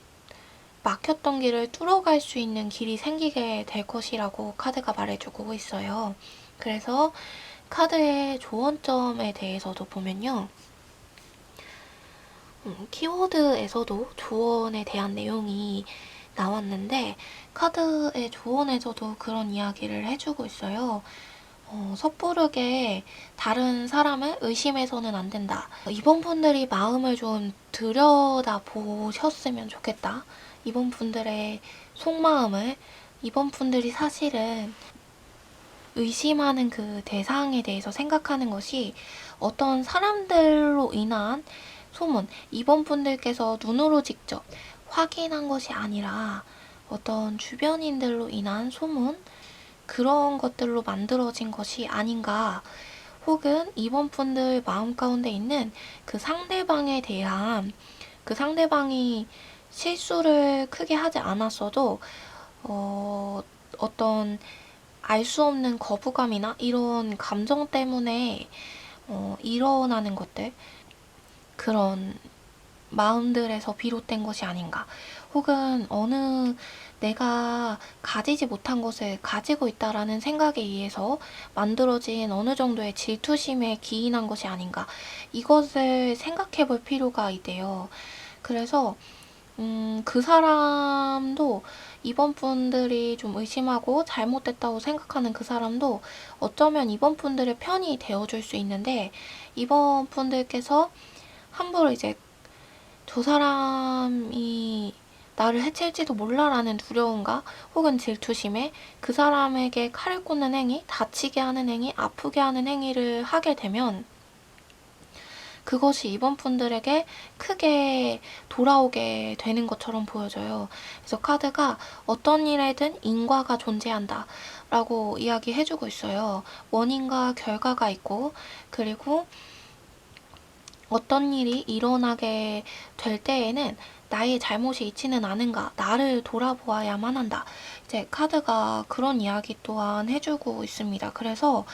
A: 막혔던 길을 뚫어갈 수 있는 길이 생기게 될 것이라고 카드가 말해주고 있어요. 그래서 카드의 조언점에 대해서도 보면요. 키워드에서도 조언에 대한 내용이 나왔는데 카드의 조언에서도 그런 이야기를 해주고 있어요. 섣부르게 다른 사람을 의심해서는 안 된다. 이번 분들이 마음을 좀 들여다 보셨으면 좋겠다. 이번 분들의 속마음을, 이번 분들이 사실은 의심하는 그 대상에 대해서 생각하는 것이 어떤 사람들로 인한 소문, 이번 분들께서 눈으로 직접 확인한 것이 아니라 어떤 주변인들로 인한 소문, 그런 것들로 만들어진 것이 아닌가. 혹은 이번 분들 마음 가운데 있는 그 상대방에 대한 그 상대방이 실수를 크게 하지 않았어도 어떤 알 수 없는 거부감이나 이런 감정 때문에 일어나는 것들, 그런 마음들에서 비롯된 것이 아닌가. 혹은 어느 내가 가지지 못한 것을 가지고 있다라는 생각에 의해서 만들어진 어느 정도의 질투심에 기인한 것이 아닌가. 이것을 생각해 볼 필요가 있대요. 그래서 그 사람도 이번 분들이 좀 의심하고 잘못됐다고 생각하는 그 사람도 어쩌면 이번 분들의 편이 되어줄 수 있는데 이번 분들께서 함부로 이제 저 사람이 나를 해칠지도 몰라라는 두려움과 혹은 질투심에 그 사람에게 칼을 꽂는 행위, 다치게 하는 행위, 아프게 하는 행위를 하게 되면 그것이 이번 분들에게 크게 돌아오게 되는 것처럼 보여져요. 그래서 카드가 어떤 일에든 인과가 존재한다 라고 이야기해주고 있어요. 원인과 결과가 있고 그리고 어떤 일이 일어나게 될 때에는 나의 잘못이 있지는 않은가, 나를 돌아보아야만 한다. 이제 카드가 그런 이야기 또한 해주고 있습니다. 그래서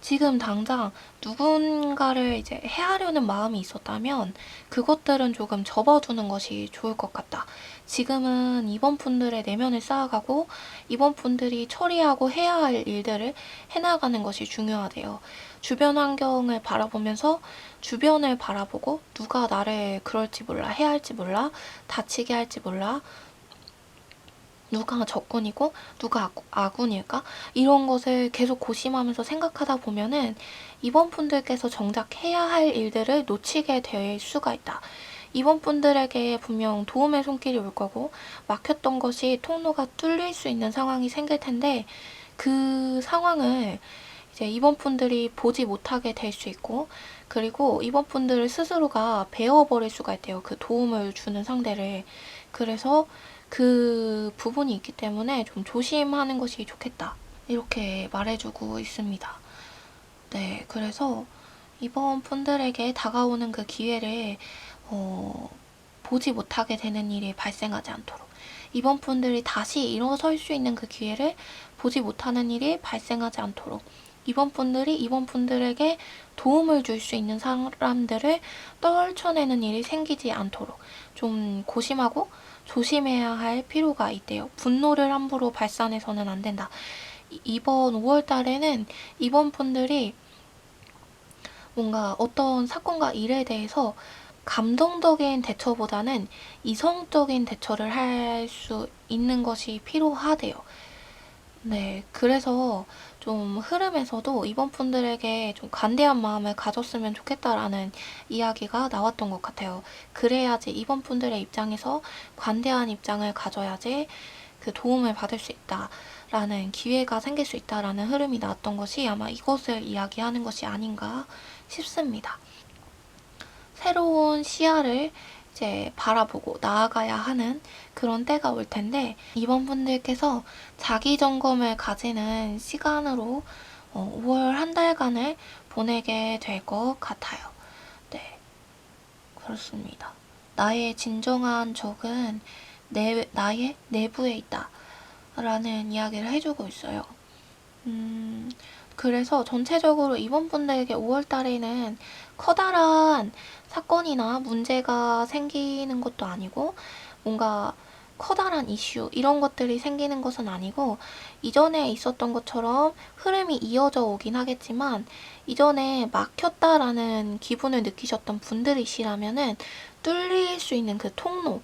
A: 지금 당장 누군가를 이제 해하려는 마음이 있었다면 그것들은 조금 접어두는 것이 좋을 것 같다. 지금은 이번 분들의 내면을 쌓아가고 이번 분들이 처리하고 해야 할 일들을 해나가는 것이 중요하대요. 주변 환경을 바라보면서 주변을 바라보고 누가 나를 그럴지 몰라, 해할지 몰라, 다치게 할지 몰라, 누가 적군이고 누가 아군일까? 이런 것을 계속 고심하면서 생각하다 보면은 이번 분들께서 정작 해야 할 일들을 놓치게 될 수가 있다. 이번 분들에게 분명 도움의 손길이 올 거고 막혔던 것이 통로가 뚫릴 수 있는 상황이 생길 텐데 그 상황을 이제 이번 분들이 보지 못하게 될 수 있고 그리고 이번 분들 스스로가 베어버릴 수가 있대요. 그 도움을 주는 상대를. 그래서 그 부분이 있기 때문에 좀 조심하는 것이 좋겠다. 이렇게 말해주고 있습니다. 네, 그래서 이번 분들에게 다가오는 그 기회를 보지 못하게 되는 일이 발생하지 않도록 이번 분들이 다시 일어설 수 있는 그 기회를 보지 못하는 일이 발생하지 않도록 이번 분들이 이번 분들에게 도움을 줄 수 있는 사람들을 떨쳐내는 일이 생기지 않도록 좀 고심하고 조심해야 할 필요가 있대요. 분노를 함부로 발산해서는 안 된다. 이번 5월 달에는 이번 분들이 뭔가 어떤 사건과 일에 대해서 감정적인 대처보다는 이성적인 대처를 할 수 있는 것이 필요하대요. 네, 그래서 좀 흐름에서도 이번 분들에게 좀 관대한 마음을 가졌으면 좋겠다라는 이야기가 나왔던 것 같아요. 그래야지 이번 분들의 입장에서 관대한 입장을 가져야지 그 도움을 받을 수 있다라는 기회가 생길 수 있다라는 흐름이 나왔던 것이 아마 이것을 이야기하는 것이 아닌가 싶습니다. 새로운 시야를 이제 바라보고 나아가야 하는 그런 때가 올 텐데 이번 분들께서 자기 점검을 가지는 시간으로 5월 한 달간을 보내게 될 것 같아요. 네, 그렇습니다. 나의 진정한 적은 나의 내부에 있다 라는 이야기를 해주고 있어요. 그래서 전체적으로 이번 분들에게 5월 달에는 커다란 사건이나 문제가 생기는 것도 아니고 뭔가 커다란 이슈 이런 것들이 생기는 것은 아니고 이전에 있었던 것처럼 흐름이 이어져 오긴 하겠지만 이전에 막혔다라는 기분을 느끼셨던 분들이시라면은 뚫릴 수 있는 그 통로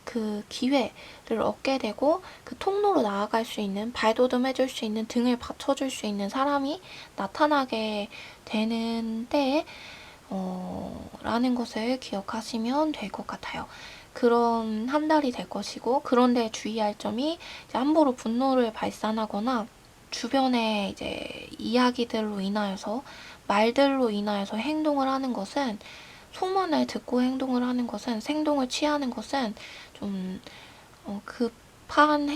A: 그 기회를 얻게 되고 그 통로로 나아갈 수 있는 발돋움해줄 수 있는 등을 받쳐줄 수 있는 사람이 나타나게 되는 때에 라는 것을 기억하시면 될 것 같아요. 그런 한 달이 될 것이고 그런데 주의할 점이 이제 함부로 분노를 발산하거나 주변의 이제 이야기들로 인하여서 말들로 인하여서 행동을 하는 것은 소문을 듣고 행동을 하는 것은 행동을 취하는 것은 좀 급한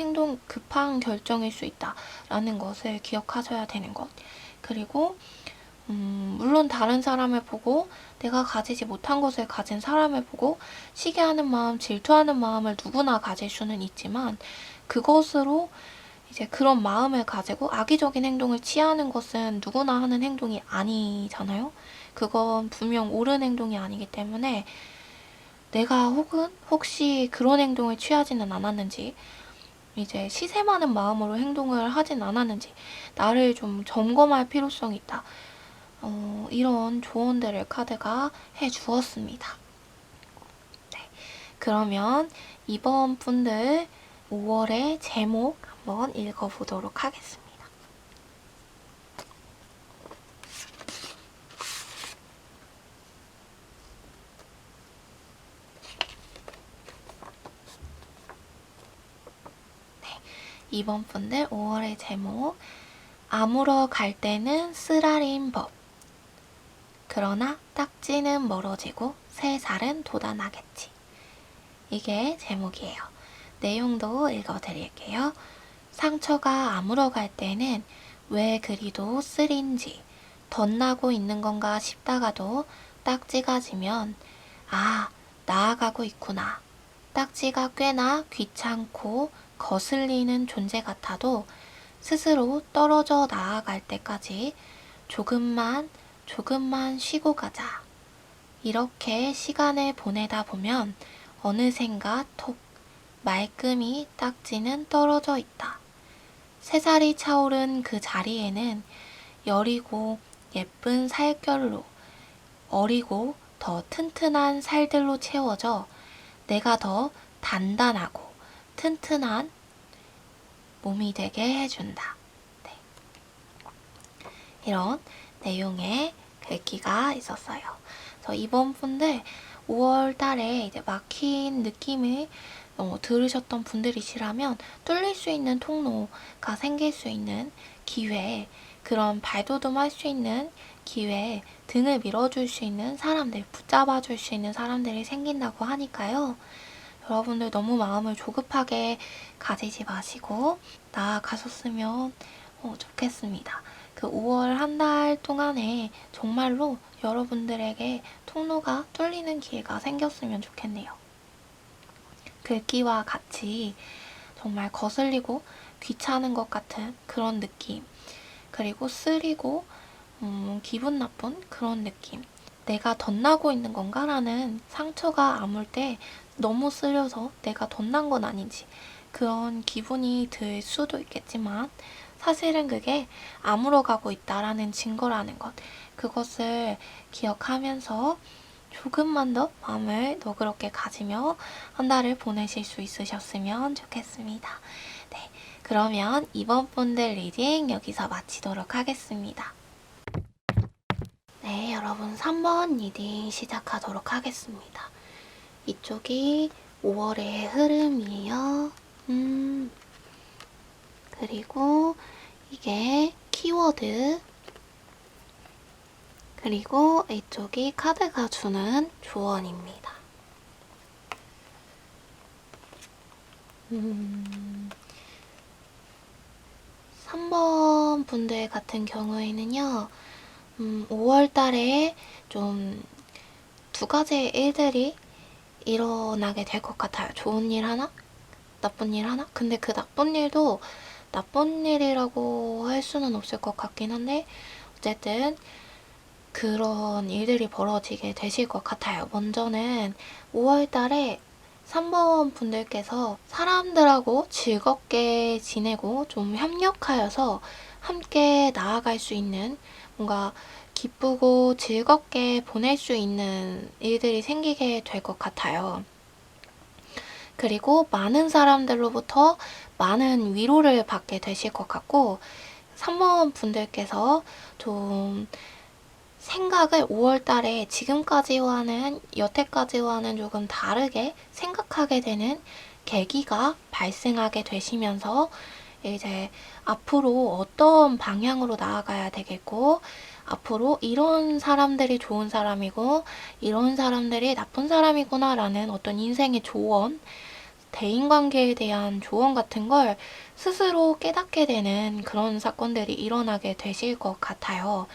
A: 결정일 수 있다라는 것을 기억하셔야 되는 것. 그리고 물론 다른 사람을 보고 내가 가지지 못한 것을 가진 사람을 보고 시기하는 마음, 질투하는 마음을 누구나 가질 수는 있지만 그것으로 이제 그런 마음을 가지고 악의적인 행동을 취하는 것은 누구나 하는 행동이 아니잖아요. 그건 분명 옳은 행동이 아니기 때문에 내가 혹시 그런 행동을 취하지는 않았는지 이제 시샘하는 마음으로 행동을 하진 않았는지 나를 좀 점검할 필요성이 있다. 이런 조언들을 카드가 해주었습니다. 네, 그러면 이번 분들 5월의 제목 한번 읽어보도록 하겠습니다. 이번 분들 5월의 제목 아물어 갈 때는 쓰라린 법 그러나 딱지는 멀어지고 새 살은 돋아나겠지. 이게 제목이에요. 내용도 읽어드릴게요. 상처가 아물어 갈 때는 왜 그리도 쓰린지 덧나고 있는 건가 싶다가도 딱지가 지면 아, 나아가고 있구나. 딱지가 꽤나 귀찮고 거슬리는 존재 같아도 스스로 떨어져 나아갈 때까지 조금만 쉬고 가자. 이렇게 시간을 보내다 보면 어느샌가 톡 말끔히 딱지는 떨어져 있다. 새살이 차오른 그 자리에는 여리고 예쁜 살결로 어리고 더 튼튼한 살들로 채워져 내가 더 단단하고 튼튼한 몸이 되게 해준다. 네. 이런 내용의 글귀가 있었어요. 그래서 이번 분들 5월 달에 이제 막힌 느낌을 들으셨던 분들이시라면 뚫릴 수 있는 통로가 생길 수 있는 기회, 그런 발돋움할 수 있는 기회, 등을 밀어줄 수 있는 사람들, 붙잡아줄 수 있는 사람들이 생긴다고 하니까요. 여러분들 너무 마음을 조급하게 가지지 마시고 나아가셨으면 좋겠습니다. 그 5월 한 달 동안에 정말로 여러분들에게 통로가 뚫리는 기회가 생겼으면 좋겠네요. 글귀와 같이 정말 거슬리고 귀찮은 것 같은 그런 느낌, 그리고 쓰리고 기분 나쁜 그런 느낌, 내가 덧나고 있는 건가? 라는 상처가 아물 때 너무 쓸려서 내가 덧난 건 아닌지 그런 기분이 들 수도 있겠지만 사실은 그게 아물어가고 있다라는 증거라는 것, 그것을 기억하면서 조금만 더 마음을 너그럽게 가지며 한 달을 보내실 수 있으셨으면 좋겠습니다. 네, 그러면 이번 분들 리딩 여기서 마치도록 하겠습니다. 네, 여러분 3번 리딩 시작하도록 하겠습니다. 이쪽이 5월의 흐름이에요. 그리고 이게 키워드, 그리고 이쪽이 카드가 주는 조언입니다. 3번 분들 같은 경우에는요, 5월 달에 좀 두 가지의 일들이 일어나게 될 것 같아요. 좋은 일 하나? 나쁜 일 하나? 근데 그 나쁜 일도 나쁜 일이라고 할 수는 없을 것 같긴 한데 어쨌든 그런 일들이 벌어지게 되실 것 같아요. 먼저는 5월 달에 3번 분들께서 사람들하고 즐겁게 지내고 좀 협력하여서 함께 나아갈 수 있는, 뭔가 기쁘고 즐겁게 보낼 수 있는 일들이 생기게 될 것 같아요. 그리고 많은 사람들로부터 많은 위로를 받게 되실 것 같고, 3번 분들께서 좀 생각을 5월 달에 지금까지와는, 여태까지와는 조금 다르게 생각하게 되는 계기가 발생하게 되시면서 이제 앞으로 어떤 방향으로 나아가야 되겠고, 앞으로 이런 사람들이 좋은 사람이고 이런 사람들이 나쁜 사람이구나 라는 어떤 인생의 조언, 대인관계에 대한 조언 같은 걸 스스로 깨닫게 되는 그런 사건들이 일어나게 되실 것 같아요.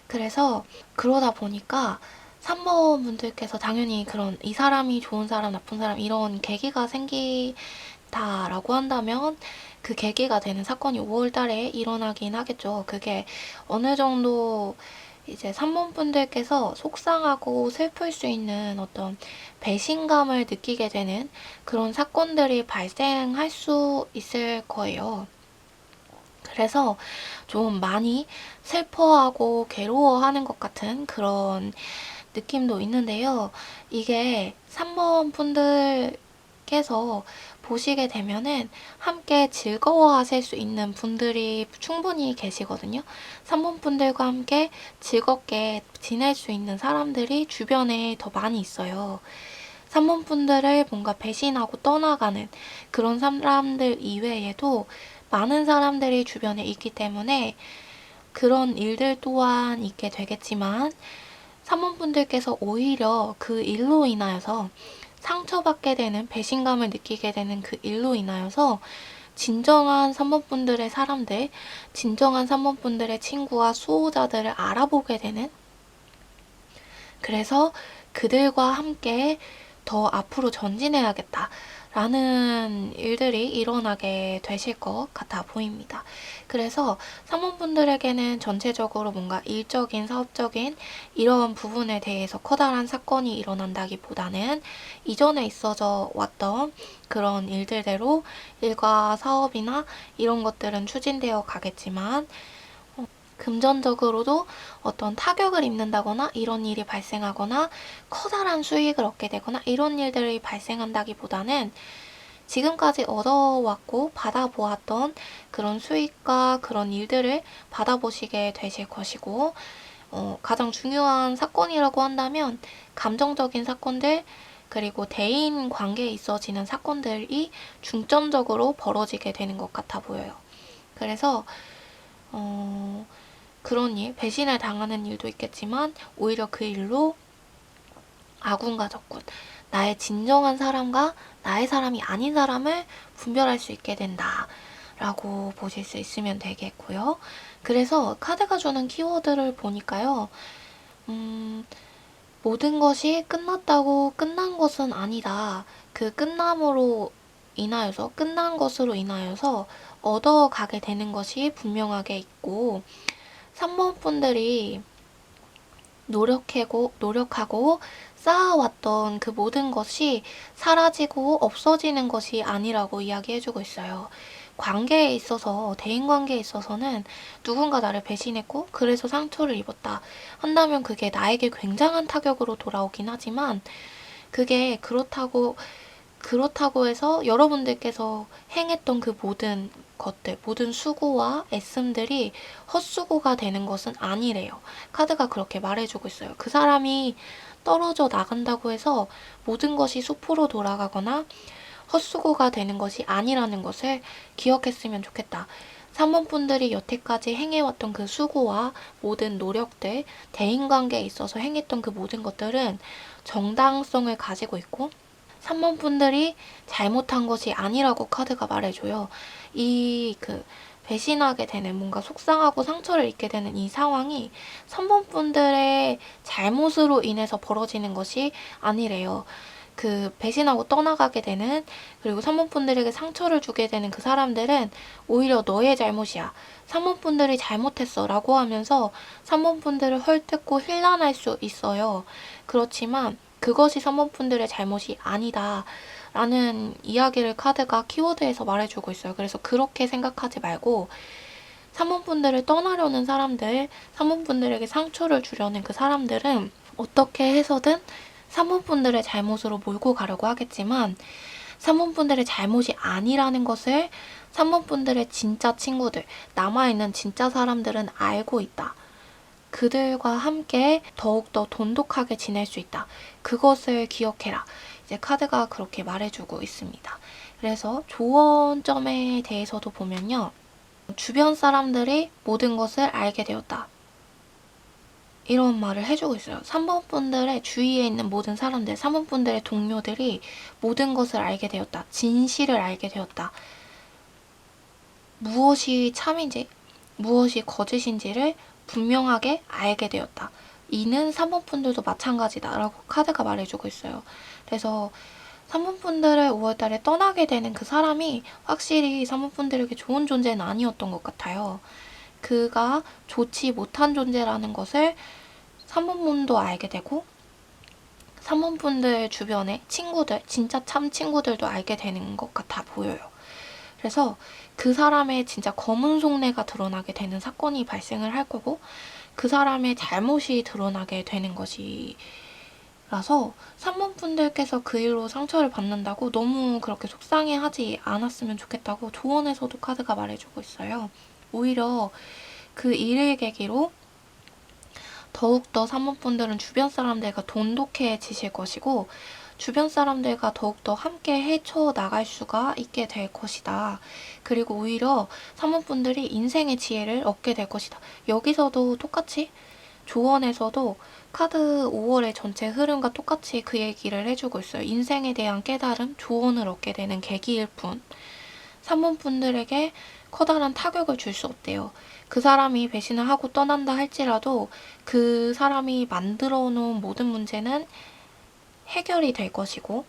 A: 그래서 그러다 보니까 3번 분들께서 당연히 그런 이 사람이 좋은 사람, 나쁜 사람 이런 계기가 생기다라고 한다면 그 계기가 되는 사건이 5월 달에 일어나긴 하겠죠. 그게 어느 정도 이제 3번 분들께서 속상하고 슬플 수 있는 어떤 배신감을 느끼게 되는 그런 사건들이 발생할 수 있을 거예요. 그래서 좀 많이 슬퍼하고 괴로워하는 것 같은 그런 느낌도 있는데요. 이게 3번 분들께서 보시게 되면은 함께 즐거워하실 수 있는 분들이 충분히 계시거든요. 3번 분들과 함께 즐겁게 지낼 수 있는 사람들이 주변에 더 많이 있어요. 3번 분들을 뭔가 배신하고 떠나가는 그런 사람들 이외에도 많은 사람들이 주변에 있기 때문에 그런 일들 또한 있게 되겠지만 3번 분들께서 오히려 그 일로 인하여서 상처받게 되는, 배신감을 느끼게 되는 그 일로 인하여서 진정한 3번 분들의 사람들, 진정한 3번 분들의 친구와 수호자들을 알아보게 되는, 그래서 그들과 함께 더 앞으로 전진해야겠다 라는 일들이 일어나게 되실 것 같아 보입니다. 그래서 사모분들에게는 전체적으로 뭔가 일적인, 사업적인 이런 부분에 대해서 커다란 사건이 일어난다기보다는 이전에 있어져 왔던 그런 일들대로 일과 사업이나 이런 것들은 추진되어 가겠지만 금전적으로도 어떤 타격을 입는다거나 이런 일이 발생하거나 커다란 수익을 얻게 되거나 이런 일들이 발생한다기보다는 지금까지 얻어왔고 받아보았던 그런 수익과 그런 일들을 받아보시게 되실 것이고, 가장 중요한 사건이라고 한다면 감정적인 사건들, 그리고 대인 관계에 있어지는 사건들이 중점적으로 벌어지게 되는 것 같아 보여요. 그래서 그런 일, 배신을 당하는 일도 있겠지만 오히려 그 일로 아군과 적군, 나의 진정한 사람과 나의 사람이 아닌 사람을 분별할 수 있게 된다 라고 보실 수 있으면 되겠고요. 그래서 카드가 주는 키워드를 보니까요. 모든 것이 끝났다고 끝난 것은 아니다. 그 끝남으로 인하여서, 끝난 것으로 인하여서 얻어가게 되는 것이 분명하게 있고, 3번 분들이 노력하고 쌓아왔던 그 모든 것이 사라지고 없어지는 것이 아니라고 이야기해주고 있어요. 관계에 있어서, 대인관계에 있어서는 누군가 나를 배신했고 그래서 상처를 입었다 한다면 그게 나에게 굉장한 타격으로 돌아오긴 하지만, 그게 그렇다고 해서 여러분들께서 행했던 그 모든 것들, 모든 수고와 애씀들이 헛수고가 되는 것은 아니래요. 카드가 그렇게 말해주고 있어요. 그 사람이 떨어져 나간다고 해서 모든 것이 수포로 돌아가거나 헛수고가 되는 것이 아니라는 것을 기억했으면 좋겠다. 3번 분들이 여태까지 행해왔던 그 수고와 모든 노력들, 대인관계에 있어서 행했던 그 모든 것들은 정당성을 가지고 있고, 3번 분들이 잘못한 것이 아니라고 카드가 말해줘요. 배신하게 되는, 뭔가 속상하고 상처를 입게 되는 이 상황이 3번 분들의 잘못으로 인해서 벌어지는 것이 아니래요. 배신하고 떠나가게 되는, 그리고 3번 분들에게 상처를 주게 되는 그 사람들은 오히려 너의 잘못이야, 3번 분들이 잘못했어 라고 하면서 3번 분들을 헐뜯고 힐난할 수 있어요. 그렇지만 그것이 3번 분들의 잘못이 아니다 라는 이야기를 카드가 키워드에서 말해주고 있어요. 그래서 그렇게 생각하지 말고 3번 분들을 떠나려는 사람들, 3번 분들에게 상처를 주려는 그 사람들은 어떻게 해서든 3번 분들의 잘못으로 몰고 가려고 하겠지만, 3번 분들의 잘못이 아니라는 것을 3번 분들의 진짜 친구들, 남아있는 진짜 사람들은 알고 있다. 그들과 함께 더욱더 돈독하게 지낼 수 있다. 그것을 기억해라. 이제 카드가 그렇게 말해주고 있습니다. 그래서 조언점에 대해서도 보면요. 주변 사람들이 모든 것을 알게 되었다. 이런 말을 해주고 있어요. 3번 분들의 주위에 있는 모든 사람들, 3번 분들의 동료들이 모든 것을 알게 되었다. 진실을 알게 되었다. 무엇이 참인지, 무엇이 거짓인지를 분명하게 알게 되었다. 이는 3번 분들도 마찬가지다라고 카드가 말해주고 있어요. 그래서 3번 분들을 5월달에 떠나게 되는 그 사람이 확실히 3번 분들에게 좋은 존재는 아니었던 것 같아요. 그가 좋지 못한 존재라는 것을 3번 분도 알게 되고, 3번 분들 주변의 친구들, 진짜 참 친구들도 알게 되는 것 같아 보여요. 그래서 그 사람의 진짜 검은 속내가 드러나게 되는 사건이 발생을 할 거고, 그 사람의 잘못이 드러나게 되는 것이라서 3번 분들께서 그 일로 상처를 받는다고 너무 그렇게 속상해하지 않았으면 좋겠다고 조언에서도 카드가 말해주고 있어요. 오히려 그 일을 계기로 더욱더 3번 분들은 주변 사람들과 돈독해지실 것이고, 주변 사람들과 더욱더 함께 헤쳐나갈 수가 있게 될 것이다. 그리고 오히려 3번 분들이 인생의 지혜를 얻게 될 것이다. 여기서도 똑같이 조언에서도 카드 5월의 전체 흐름과 똑같이 그 얘기를 해주고 있어요. 인생에 대한 깨달음, 조언을 얻게 되는 계기일 뿐 3번 분들에게 커다란 타격을 줄 수 없대요. 그 사람이 배신을 하고 떠난다 할지라도 그 사람이 만들어 놓은 모든 문제는 해결이 될 것이고,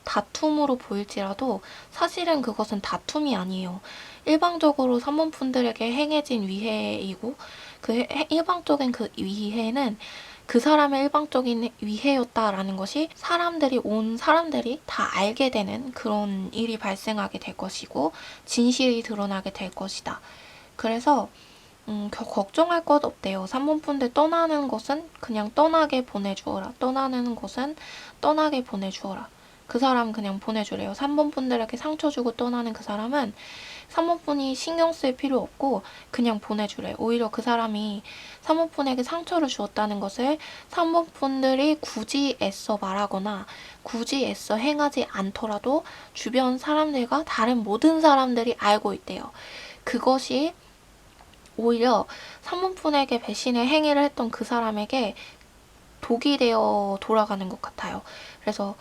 A: 다툼으로 보일지라도 사실은 그것은 다툼이 아니에요. 일방적으로 3번 분들에게 행해진 위해이고, 그 일방적인 그 위해는 그 사람의 일방적인 위해였다라는 것이 사람들이 다 알게 되는 그런 일이 발생하게 될 것이고, 진실이 드러나게 될 것이다. 그래서 걱정할 것 없대요. 3번 분들 떠나는 것은 그냥 떠나게 보내주어라. 떠나는 것은 떠나게 보내주어라. 그 사람 그냥 보내주래요. 3번 분들에게 상처 주고 떠나는 그 사람은 3번 분이 신경 쓸 필요 없고 그냥 보내주래요. 오히려 그 사람이 3번 분에게 상처를 주었다는 것을 3번 분들이 굳이 애써 말하거나 굳이 애써 행하지 않더라도 주변 사람들과 다른 모든 사람들이 알고 있대요. 그것이 오히려 3번 분에게 배신의 행위를 했던 그 사람에게 독이 되어 돌아가는 것 같아요. 그래서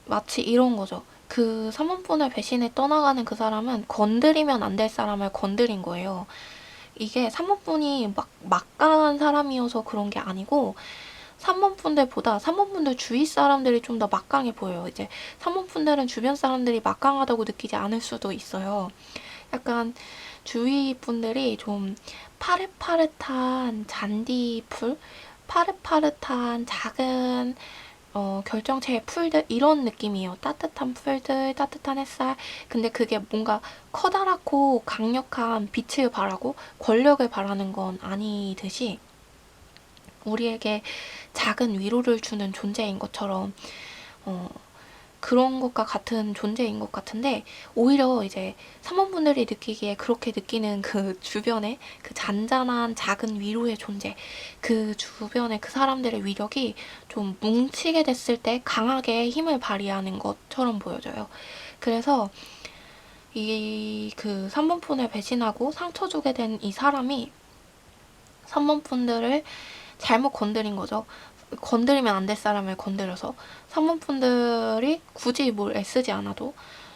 A: 마치 이런 거죠. 그 3번분을 배신해 떠나가는 그 사람은 건드리면 안 될 사람을 건드린 거예요. 이게 3번분이 막강한 사람이어서 그런 게 아니고 3번분들보다 3번분들 주위 사람들이 좀 더 막강해 보여요. 이제 3번분들은 주변 사람들이 막강하다고 느끼지 않을 수도 있어요. 약간 주위 분들이 좀 파릇파릇한 잔디풀, 파릇파릇한 작은 결정체의 풀들 이런 느낌이에요. 따뜻한 풀들, 따뜻한 햇살. 근데 그게 뭔가 커다랗고 강력한 빛을 발하고 권력을 바라는 건 아니듯이 우리에게 작은 위로를 주는 존재인 것처럼 그런 것과 같은 존재인 것 같은데 오히려 이제 사모분들이 느끼기에 그렇게 느끼는 그 주변에 그 잔잔한 작은 위로의 존재 그 주변의 그 사람들의 위력이 좀 뭉치게 됐을 때 강하게 힘을 발휘하는 것처럼 보여져요. 그래서 이 그 3번분을 배신하고 상처 주게 된 이 사람이 3번분들을 잘못 건드린 거죠. 건드리면 안 될 사람을 건드려서 3번분들이 굳이 뭘 애쓰지 않아도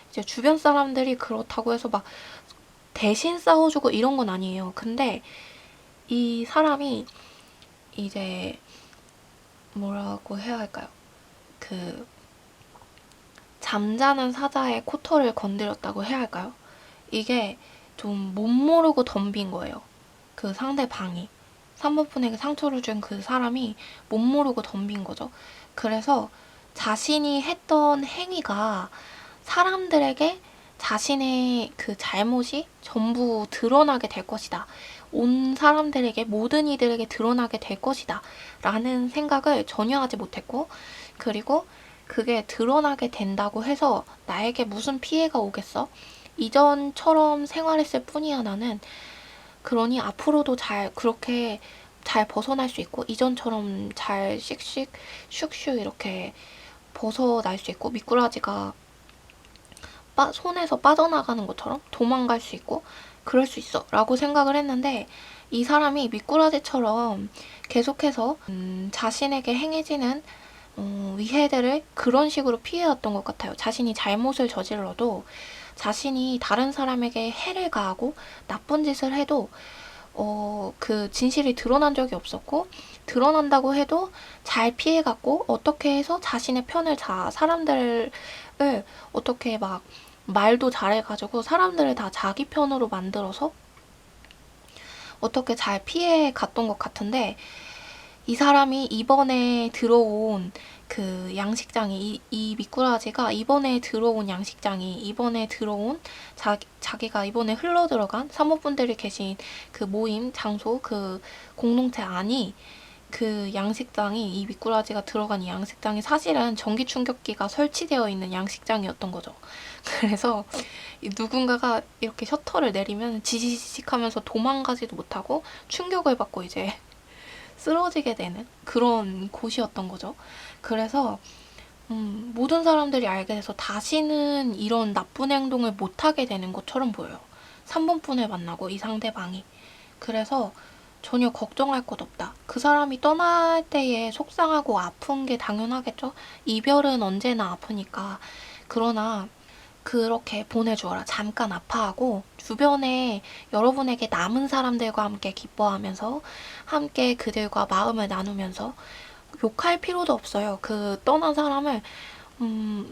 A: 이제 주변 사람들이 그렇다고 해서 막 대신 싸워주고 이런 건 아니에요. 근데 이 사람이 이제 뭐라고 해야 할까요? 그 잠자는 사자의 코털을 건드렸다고 해야 할까요? 이게 좀 못 모르고 덤빈 거예요. 그 상대방이. 3번분에게 상처를 준 그 사람이 못 모르고 덤빈 거죠. 그래서 자신이 했던 행위가 사람들에게 자신의 그 잘못이 전부 드러나게 될 것이다. 온 사람들에게, 모든 이들에게 드러나게 될 것이다. 라는 생각을 전혀 하지 못했고, 그리고 그게 드러나게 된다고 해서 나에게 무슨 피해가 오겠어? 이전처럼 생활했을 뿐이야, 나는. 그러니 앞으로도 그렇게 잘 벗어날 수 있고 이전처럼 잘 씩씩 슉슉 이렇게 벗어날 수 있고 미꾸라지가 손에서 빠져나가는 것처럼 도망갈 수 있고 그럴 수 있어 라고 생각을 했는데 이 사람이 미꾸라지처럼 계속해서 자신에게 행해지는 위해들을 그런 식으로 피해왔던 것 같아요. 자신이 잘못을 저질러도 자신이 다른 사람에게 해를 가하고 나쁜 짓을 해도 그 진실이 드러난 적이 없었고 드러난다고 해도 잘 피해갔고 어떻게 해서 자신의 편을 사람들을 어떻게 막 말도 잘해가지고 사람들을 다 자기 편으로 만들어서 어떻게 잘 피해갔던 것 같은데 이 사람이 이번에 들어온 그 양식장이 이 미꾸라지가 이번에 들어온 양식장이 이번에 들어온 자기가 이번에 흘러 들어간 사모분들이 계신 그 모임 장소 그 공동체 안이 그 양식장이 이 미꾸라지가 들어간 이 양식장이 사실은 전기 충격기가 설치되어 있는 양식장이었던 거죠. 그래서 누군가가 이렇게 셔터를 내리면 지지직 하면서 도망가지도 못하고 충격을 받고 이제 쓰러지게 되는 그런 곳이었던 거죠. 그래서 모든 사람들이 알게 돼서 다시는 이런 나쁜 행동을 못하게 되는 것처럼 보여요. 3번분을 만나고 이 상대방이. 그래서 전혀 걱정할 것 없다. 그 사람이 떠날 때에 속상하고 아픈 게 당연하겠죠? 이별은 언제나 아프니까. 그러나 그렇게 보내주어라. 잠깐 아파하고 주변에 여러분에게 남은 사람들과 함께 기뻐하면서 함께 그들과 마음을 나누면서 욕할 필요도 없어요. 그 떠난 사람을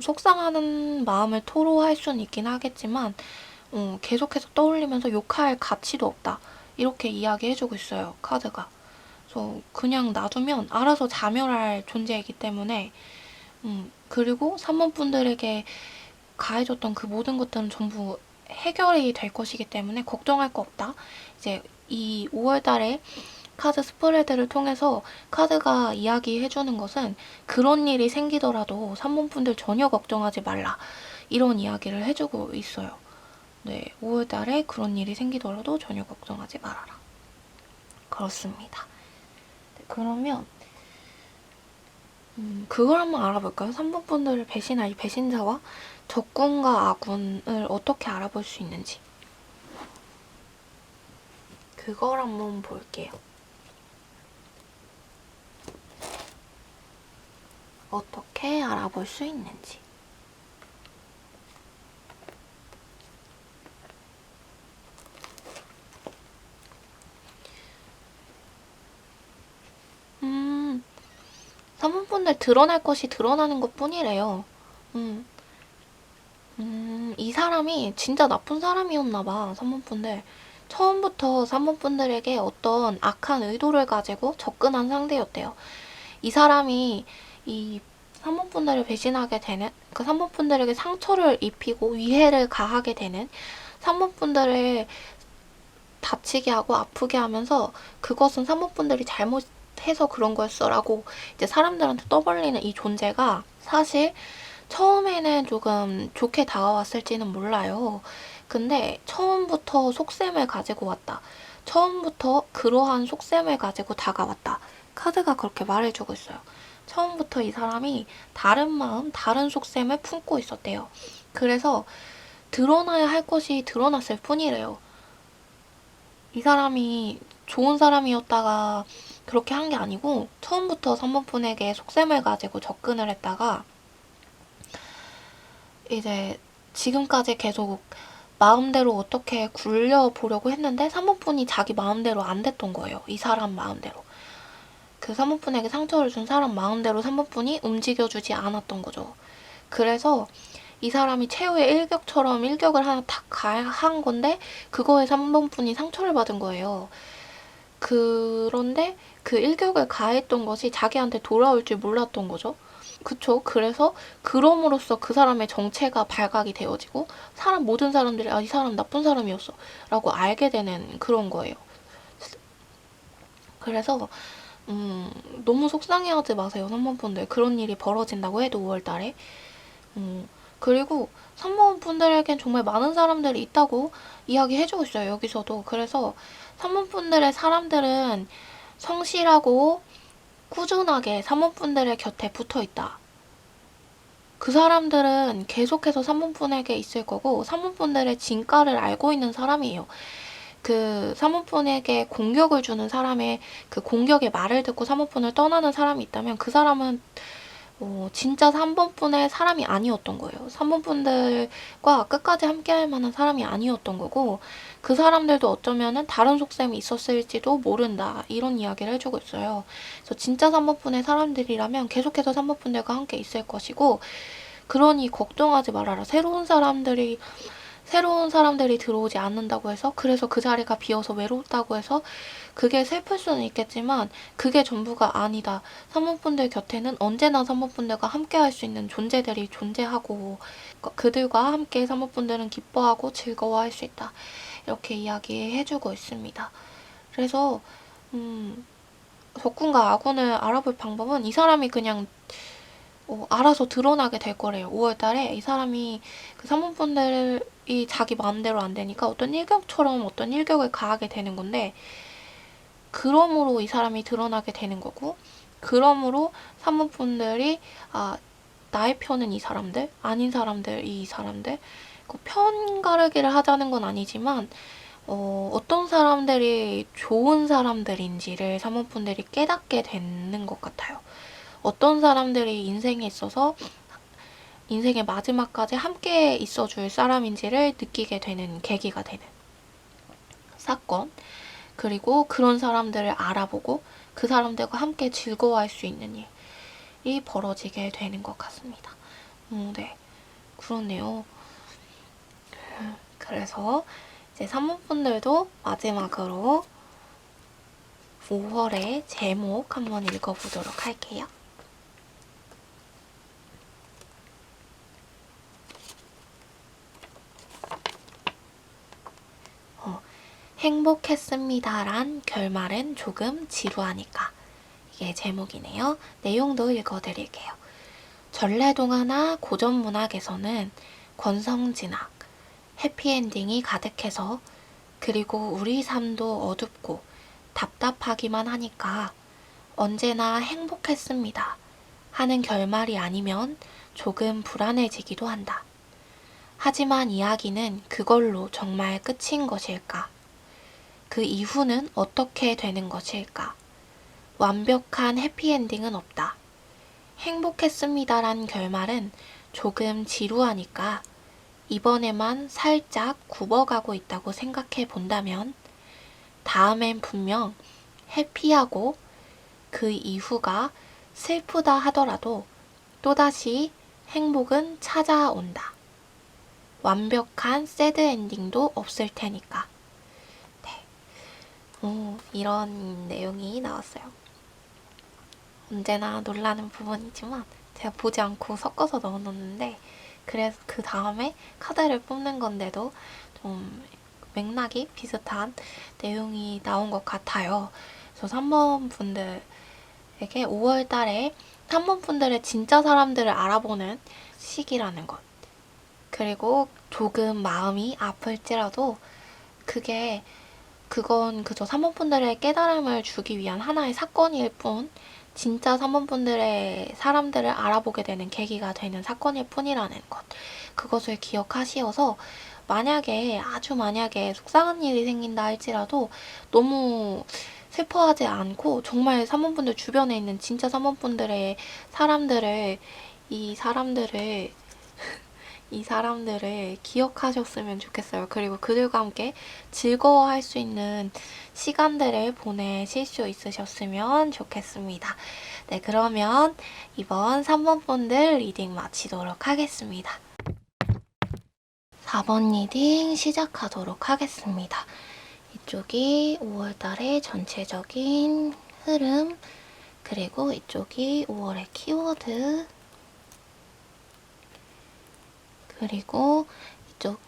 A: 속상하는 마음을 토로할 수는 있긴 하겠지만 계속해서 떠올리면서 욕할 가치도 없다. 이렇게 이야기해주고 있어요. 카드가. 그래서 그냥 놔두면 알아서 자멸할 존재이기 때문에 그리고 3번분들에게 가해줬던 그 모든 것들은 전부 해결이 될 것이기 때문에 걱정할 거 없다. 이제 이 5월달에 카드 스프레드를 통해서 카드가 이야기해주는 것은 그런 일이 생기더라도 산모분들 전혀 걱정하지 말라. 이런 이야기를 해주고 있어요. 네, 5월달에 그런 일이 생기더라도 전혀 걱정하지 말아라. 그렇습니다. 네, 그러면 그걸 한번 알아볼까요? 산모분들을 배신할 이 배신자와 적군과 아군을 어떻게 알아볼 수 있는지. 그걸 한번 볼게요. 어떻게 알아볼 수 있는지. 산모분들 드러날 것이 드러나는 것 뿐이래요. 이 사람이 진짜 나쁜 사람이었나봐, 산모분들. 처음부터 산모분들에게 어떤 악한 의도를 가지고 접근한 상대였대요. 이 사람이 이 산모분들을 배신하게 되는, 그 산모분들에게 상처를 입히고 위해를 가하게 되는, 산모분들을 다치게 하고 아프게 하면서 그것은 산모분들이 잘못해서 그런 거였어라고 이제 사람들한테 떠벌리는 이 존재가 사실 처음에는 조금 좋게 다가왔을지는 몰라요. 근데 처음부터 속셈을 가지고 왔다. 처음부터 그러한 속셈을 가지고 다가왔다. 카드가 그렇게 말해주고 있어요. 처음부터 이 사람이 다른 마음, 다른 속셈을 품고 있었대요. 그래서 드러나야 할 것이 드러났을 뿐이래요. 이 사람이 좋은 사람이었다가 그렇게 한 게 아니고 처음부터 산모분에게 속셈을 가지고 접근을 했다가 이제 지금까지 계속 마음대로 어떻게 굴려보려고 했는데 산모분이 자기 마음대로 안 됐던 거예요. 이 사람 마음대로. 그 산모분에게 상처를 준 사람 마음대로 산모분이 움직여주지 않았던 거죠. 그래서 이 사람이 최후의 일격처럼 일격을 하나 탁 한 건데 그거에 산모분이 상처를 받은 거예요. 그런데 그 일격을 가했던 것이 자기한테 돌아올 줄 몰랐던 거죠. 그쵸. 그래서 그럼으로써 그 사람의 정체가 발각이 되어지고 모든 사람들이 이 사람 나쁜 사람이었어 라고 알게 되는 그런 거예요. 그래서 너무 속상해하지 마세요, 산모분들. 그런 일이 벌어진다고 해도 5월달에. 그리고 산모분들에겐 정말 많은 사람들이 있다고 이야기해주고 있어요, 여기서도. 그래서 산모분들의 사람들은 성실하고 꾸준하게 산모분들의 곁에 붙어있다. 그 사람들은 계속해서 산모분에게 있을 거고 산모분들의 진가를 알고 있는 사람이에요. 그 산모분에게 공격을 주는 사람의 그 공격의 말을 듣고 산모분을 떠나는 사람이 있다면 그 사람은 진짜 3번분의 사람이 아니었던 거예요. 3번분들과 끝까지 함께할 만한 사람이 아니었던 거고 그 사람들도 어쩌면은 다른 속셈이 있었을지도 모른다. 이런 이야기를 해주고 있어요. 그래서 진짜 3번분의 사람들이라면 계속해서 3번분들과 함께 있을 것이고 그러니 걱정하지 말아라. 새로운 사람들이 들어오지 않는다고 해서 그래서 그 자리가 비어서 외롭다고 해서 그게 슬플 수는 있겠지만 그게 전부가 아니다. 산모분들 곁에는 언제나 산모분들과 함께 할 수 있는 존재들이 존재하고 그들과 함께 산모분들은 기뻐하고 즐거워할 수 있다. 이렇게 이야기해주고 있습니다. 그래서 적군과 아군을 알아볼 방법은 이 사람이 그냥 알아서 드러나게 될 거래요. 5월달에 이 사람이 그 산모분들이 자기 마음대로 안 되니까 어떤 일격처럼 어떤 일격을 가하게 되는 건데 그러므로 이 사람이 드러나게 되는 거고 그러므로 산모분들이 나의 편은 이 사람들, 아닌 사람들 이 사람들 편 가르기를 하자는 건 아니지만 어떤 사람들이 좋은 사람들인지를 산모분들이 깨닫게 되는 것 같아요. 어떤 사람들이 인생에 있어서 인생의 마지막까지 함께 있어줄 사람인지를 느끼게 되는 계기가 되는 사건. 그리고 그런 사람들을 알아보고 그 사람들과 함께 즐거워할 수 있는 일이 벌어지게 되는 것 같습니다. 네. 그렇네요. 그래서 이제 산모분들도 마지막으로 5월의 제목 한번 읽어보도록 할게요. 행복했습니다란 결말은 조금 지루하니까. 이게 제목이네요. 내용도 읽어드릴게요. 전래동화나 고전문학에서는 권성진악, 해피엔딩이 가득해서 그리고 우리 삶도 어둡고 답답하기만 하니까 언제나 행복했습니다 하는 결말이 아니면 조금 불안해지기도 한다. 하지만 이야기는 그걸로 정말 끝인 것일까? 그 이후는 어떻게 되는 것일까? 완벽한 해피엔딩은 없다. 행복했습니다란 결말은 조금 지루하니까 이번에만 살짝 굽어가고 있다고 생각해 본다면 다음엔 분명 해피하고 그 이후가 슬프다 하더라도 또다시 행복은 찾아온다. 완벽한 새드 엔딩도 없을 테니까. 네. 이런 내용이 나왔어요. 언제나 놀라는 부분이지만 제가 보지 않고 섞어서 넣어놓는데 그래서 그 다음에 카드를 뽑는 건데도 좀 맥락이 비슷한 내용이 나온 것 같아요. 그래서 3번 분들에게 5월 달에 3번 분들의 진짜 사람들을 알아보는 시기라는 것. 그리고 조금 마음이 아플지라도 그건 그저 3번 분들의 깨달음을 주기 위한 하나의 사건일 뿐 진짜 3번 분들의 사람들을 알아보게 되는 계기가 되는 사건일 뿐이라는 것. 그것을 기억하시어서 아주 만약에 속상한 일이 생긴다 할지라도 너무 슬퍼하지 않고 정말 3번 분들 주변에 있는 진짜 3번 분들의 이 사람들을 기억하셨으면 좋겠어요. 그리고 그들과 함께 즐거워할 수 있는 시간들을 보내실 수 있으셨으면 좋겠습니다. 네, 그러면 이번 3번 분들 리딩 마치도록 하겠습니다. 4번 리딩 시작하도록 하겠습니다. 이쪽이 5월달의 전체적인 흐름, 그리고 이쪽이 5월의 키워드, 그리고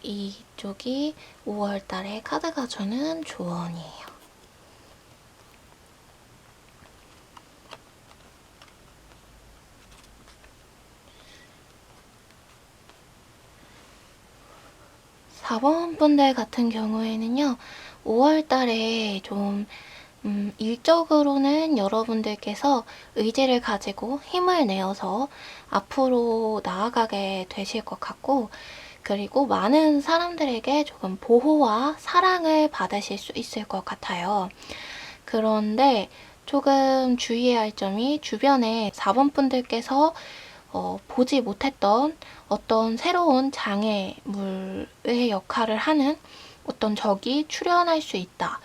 A: 이쪽이 5월달에 카드가 주는 조언이에요. (4번) 분들 같은 경우에는요, 5월달에 좀 일적으로는 여러분들께서 의지를 가지고 힘을 내어서 앞으로 나아가게 되실 것 같고, 그리고 많은 사람들에게 조금 보호와 사랑을 받으실 수 있을 것 같아요. 그런데 조금 주의해야 할 점이 주변에 4번 분들께서 보지 못했던 어떤 새로운 장애물의 역할을 하는 어떤 적이 출현할 수 있다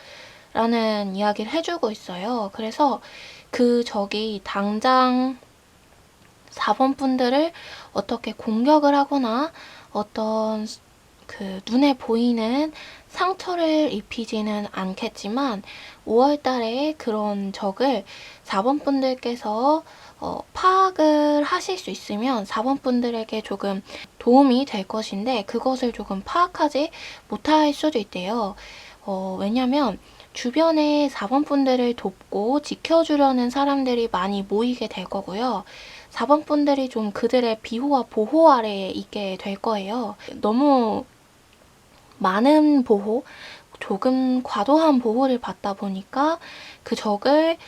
A: 라는 이야기를 해주고 있어요. 그래서 그 적이 당장 4번 분들을 어떻게 공격을 하거나 어떤 눈에 보이는 상처를 입히지는 않겠지만 5월달에 그런 적을 4번 분들께서 파악을 하실 수 있으면 4번 분들에게 조금 도움이 될 것인데 그것을 조금 파악하지 못할 수도 있대요. 왜냐면 주변에 4번 분들을 돕고 지켜주려는 사람들이 많이 모이게 될 거고요. 4번 분들이 좀 그들의 비호와 보호 아래에 있게 될 거예요. 너무 많은 보호, 조금 과도한 보호를 받다 보니까 그 적을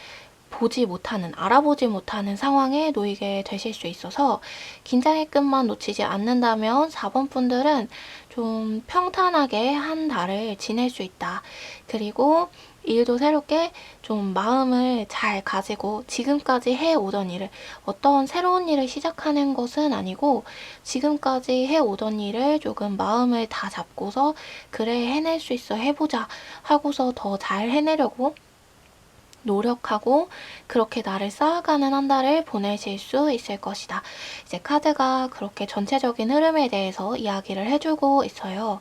A: 알아보지 못하는 상황에 놓이게 되실 수 있어서 긴장의 끈만 놓치지 않는다면 4번 분들은 좀 평탄하게 한 달을 지낼 수 있다. 그리고 일도 새롭게 좀 마음을 잘 가지고 지금까지 해오던 일을 어떤 새로운 일을 시작하는 것은 아니고 지금까지 해오던 일을 조금 마음을 다 잡고서 그래 해낼 수 있어 해보자 하고서 더 잘 해내려고 노력하고 그렇게 나를 쌓아가는 한 달을 보내실 수 있을 것이다. 이제 카드가 그렇게 전체적인 흐름에 대해서 이야기를 해주고 있어요.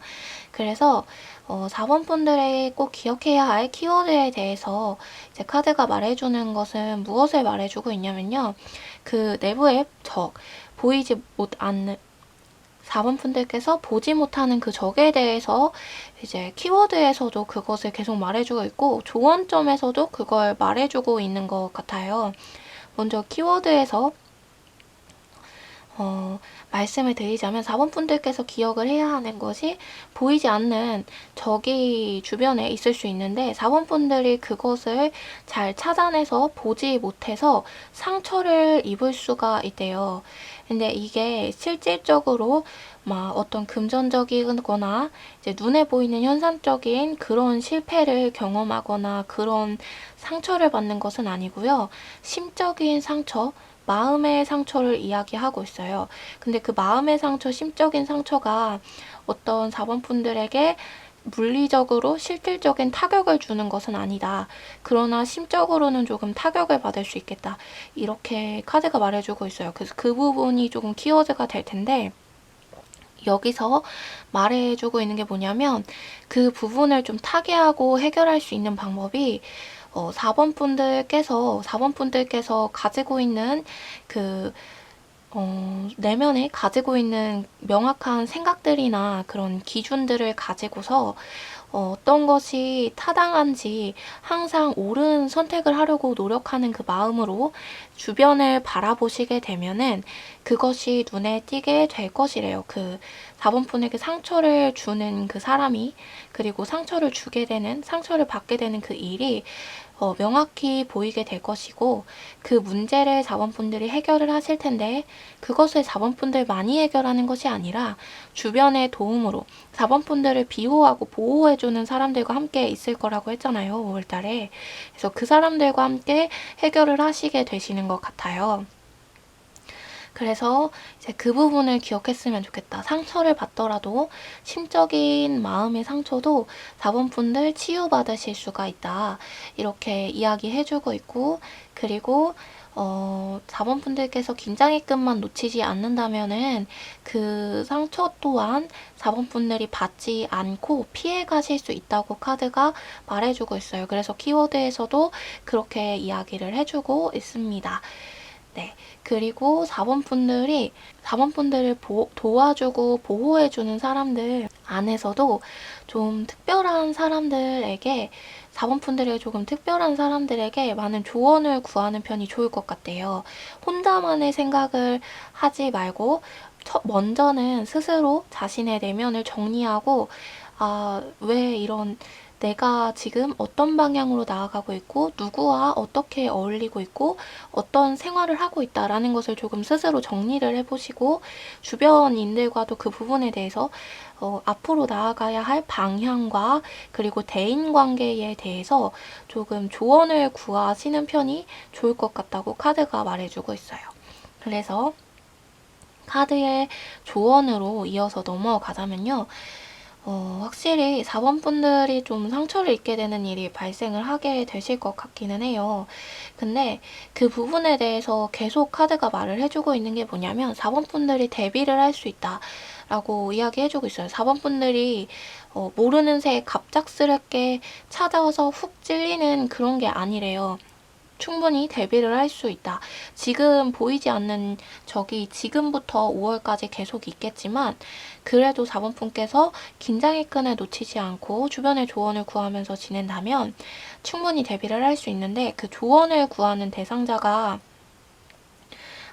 A: 그래서 4번 분들이 꼭 기억해야 할 키워드에 대해서 이제 카드가 말해주는 것은 무엇을 말해주고 있냐면요. 그 내부의 적, 보이지 4번 분들께서 보지 못하는 그 적에 대해서 이제 키워드에서도 그것을 계속 말해주고 있고 조언점에서도 그걸 말해주고 있는 것 같아요. 먼저 키워드에서 말씀을 드리자면 4번 분들께서 기억을 해야 하는 것이 보이지 않는 적이 주변에 있을 수 있는데 4번 분들이 그것을 잘 찾아내서 보지 못해서 상처를 입을 수가 있대요. 근데 이게 실질적으로 막 어떤 금전적이거나 이제 눈에 보이는 현상적인 그런 실패를 경험하거나 그런 상처를 받는 것은 아니고요. 심적인 상처, 마음의 상처를 이야기하고 있어요. 근데 그 마음의 상처, 심적인 상처가 어떤 4번 분들에게 물리적으로 실질적인 타격을 주는 것은 아니다. 그러나 심적으로는 조금 타격을 받을 수 있겠다. 이렇게 카드가 말해주고 있어요. 그래서 그 부분이 조금 키워드가 될 텐데 여기서 말해주고 있는 게 뭐냐면 그 부분을 좀 타개하고 해결할 수 있는 방법이 4번 분들께서 가지고 있는 그 내면에 가지고 있는 명확한 생각들이나 그런 기준들을 가지고서 어떤 것이 타당한지 항상 옳은 선택을 하려고 노력하는 그 마음으로 주변을 바라보시게 되면은 그것이 눈에 띄게 될 것이래요. 그 4번 분에게 상처를 주는 그 사람이 그리고 상처를 받게 되는 그 일이 명확히 보이게 될 것이고 그 문제를 4번 분들이 해결을 하실 텐데 그것을 4번 분들만이 해결하는 것이 아니라 주변의 도움으로 4번 분들을 비호하고 보호해주는 사람들과 함께 있을 거라고 했잖아요. 5월달에. 그래서 그 사람들과 함께 해결을 하시게 되시는 것 같아요. 그래서 이제 그 부분을 기억했으면 좋겠다. 상처를 받더라도 심적인 마음의 상처도 4번 분들 치유받으실 수가 있다. 이렇게 이야기해주고 있고 그리고 4번 분들께서 긴장의 끈만 놓치지 않는다면은 그 상처 또한 4번 분들이 받지 않고 피해 가실 수 있다고 카드가 말해주고 있어요. 그래서 키워드에서도 그렇게 이야기를 해주고 있습니다. 네. 그리고 4번 분들을 도와주고 보호해주는 사람들 안에서도 좀 특별한 사람들에게 4번 분들에게 조금 특별한 사람들에게 많은 조언을 구하는 편이 좋을 것 같아요. 혼자만의 생각을 하지 말고 먼저는 스스로 자신의 내면을 정리하고 왜 이런 내가 지금 어떤 방향으로 나아가고 있고 누구와 어떻게 어울리고 있고 어떤 생활을 하고 있다라는 것을 조금 스스로 정리를 해보시고 주변인들과도 그 부분에 대해서 앞으로 나아가야 할 방향과 그리고 대인관계에 대해서 조금 조언을 구하시는 편이 좋을 것 같다고 카드가 말해주고 있어요. 그래서 카드의 조언으로 이어서 넘어가자면요. 확실히 4번 분들이 좀 상처를 입게 되는 일이 발생을 하게 되실 것 같기는 해요. 근데 그 부분에 대해서 계속 카드가 말을 해주고 있는 게 뭐냐면 4번 분들이 대비를 할 수 있다. 라고 이야기해주고 있어요. 4번 분들이 모르는 새에 갑작스럽게 찾아와서 훅 찔리는 그런 게 아니래요. 충분히 대비를 할 수 있다. 지금 보이지 않는 적이 지금부터 5월까지 계속 있겠지만 그래도 4번 분께서 긴장의 끈을 놓치지 않고 주변의 조언을 구하면서 지낸다면 충분히 대비를 할 수 있는데 그 조언을 구하는 대상자가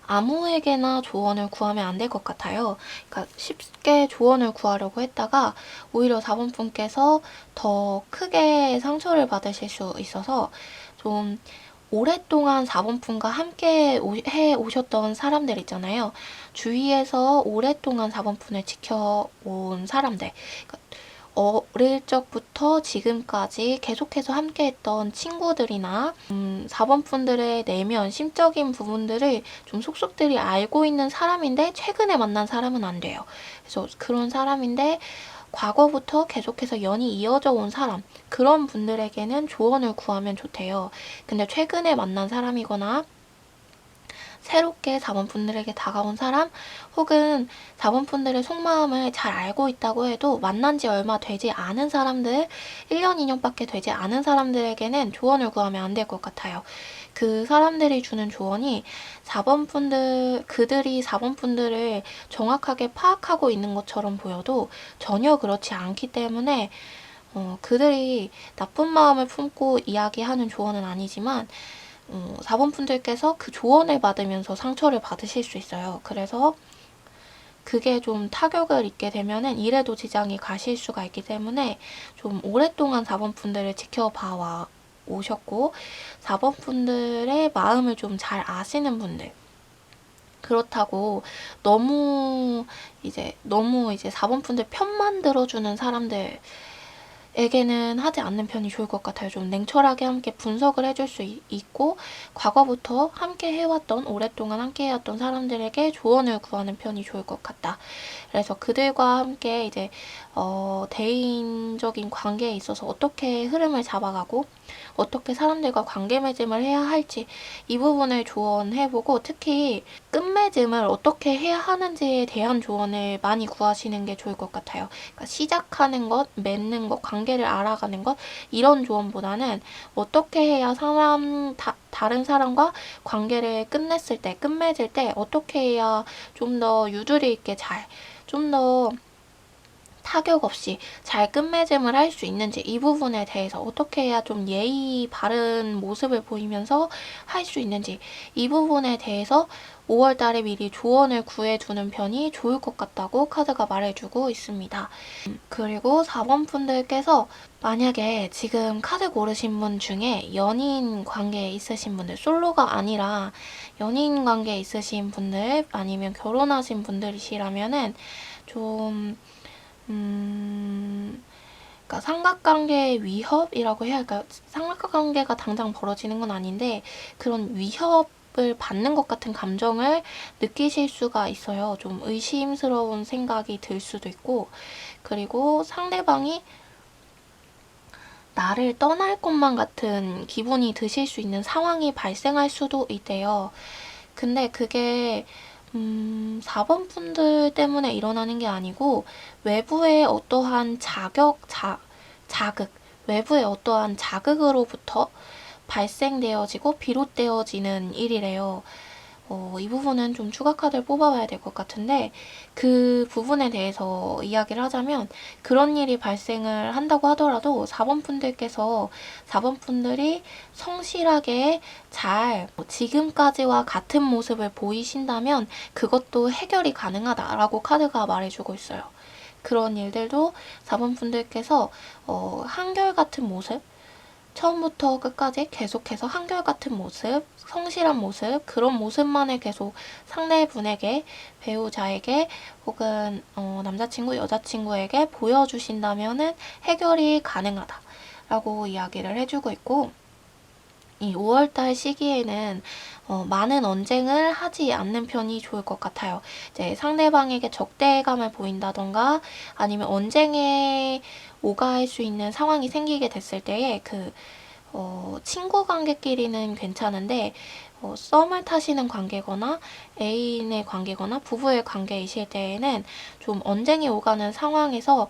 A: 아무에게나 조언을 구하면 안 될 것 같아요. 그러니까 쉽게 조언을 구하려고 했다가 오히려 4번 분께서 더 크게 상처를 받으실 수 있어서 좀 오랫동안 4번 분과 함께 해 오셨던 사람들 있잖아요. 주위에서 오랫동안 4번 분을 지켜온 사람들. 그러니까 어릴 적부터 지금까지 계속해서 함께했던 친구들이나 4번 분들의 내면, 심적인 부분들을 좀 속속들이 알고 있는 사람인데 최근에 만난 사람은 안 돼요. 그래서 그런 사람인데 과거부터 계속해서 연이 이어져 온 사람, 그런 분들에게는 조언을 구하면 좋대요. 근데 최근에 만난 사람이거나 새롭게 4번분들에게 다가온 사람, 혹은 4번분들의 속마음을 잘 알고 있다고 해도 만난 지 얼마 되지 않은 사람들, 1년, 2년밖에 되지 않은 사람들에게는 조언을 구하면 안 될 것 같아요. 그 사람들이 주는 조언이 4번분들, 그들이 4번분들을 정확하게 파악하고 있는 것처럼 보여도 전혀 그렇지 않기 때문에 그들이 나쁜 마음을 품고 이야기하는 조언은 아니지만 4번분들께서 그 조언을 받으면서 상처를 받으실 수 있어요. 그래서 그게 좀 타격을 입게 되면은 일에도 지장이 가실 수가 있기 때문에 좀 오랫동안 4번분들을 지켜봐 오셨고 4번분들의 마음을 좀 잘 아시는 분들, 그렇다고 너무 이제 4번분들 편만 들어주는 사람들 에게는 하지 않는 편이 좋을 것 같아요. 좀 냉철하게 함께 분석을 해줄 수 있고 과거부터 함께 해왔던, 오랫동안 함께 해왔던 사람들에게 조언을 구하는 편이 좋을 것 같다. 그래서 그들과 함께 이제 대인적인 관계에 있어서 어떻게 흐름을 잡아가고 어떻게 사람들과 관계 맺음을 해야 할지 이 부분을 조언해보고, 특히 끝맺음을 어떻게 해야 하는지에 대한 조언을 많이 구하시는 게 좋을 것 같아요. 그러니까 시작하는 것, 맺는 것, 관계를 알아가는 것, 이런 조언보다는 어떻게 해야 다른 사람과 관계를 끝냈을 때, 끝맺을 때 어떻게 해야 좀 더 유두리 있게 좀 더 타격 없이 잘 끝맺음을 할 수 있는지, 이 부분에 대해서 어떻게 해야 좀 예의 바른 모습을 보이면서 할 수 있는지, 이 부분에 대해서 5월달에 미리 조언을 구해두는 편이 좋을 것 같다고 카드가 말해주고 있습니다. 그리고 4번 분들께서 만약에 지금 카드 고르신 분 중에 연인 관계에 있으신 분들, 솔로가 아니라 연인 관계에 있으신 분들, 아니면 결혼하신 분들이시라면은 좀 그러니까 삼각관계의 위협이라고 해야 할까요? 삼각관계가 당장 벌어지는 건 아닌데 그런 위협을 받는 것 같은 감정을 느끼실 수가 있어요. 좀 의심스러운 생각이 들 수도 있고, 그리고 상대방이 나를 떠날 것만 같은 기분이 드실 수 있는 상황이 발생할 수도 있대요. 근데 그게 4번 분들 때문에 일어나는 게 아니고 외부의 어떠한 자극, 외부의 어떠한 자극으로부터 발생되어지고 비롯되어지는 일이래요. 이 부분은 좀 추가 카드를 뽑아봐야 될 것 같은데, 그 부분에 대해서 이야기를 하자면 그런 일이 발생을 한다고 하더라도 4번 분들께서 4번 분들이 성실하게 잘 지금까지와 같은 모습을 보이신다면 그것도 해결이 가능하다라고 카드가 말해주고 있어요. 그런 일들도 4번 분들께서 한결같은 모습, 처음부터 끝까지 계속해서 한결같은 모습, 성실한 모습, 그런 모습만을 계속 상대분에게, 배우자에게, 혹은 남자친구, 여자친구에게 보여주신다면은 해결이 가능하다라고 이야기를 해주고 있고, 이 5월달 시기에는 많은 언쟁을 하지 않는 편이 좋을 것 같아요. 이제 상대방에게 적대감을 보인다던가 아니면 언쟁에 오갈 수 있는 상황이 생기게 됐을 때에 친구 관계끼리는 괜찮은데 썸을 타시는 관계거나 애인의 관계거나 부부의 관계이실 때에는 좀 언쟁이 오가는 상황에서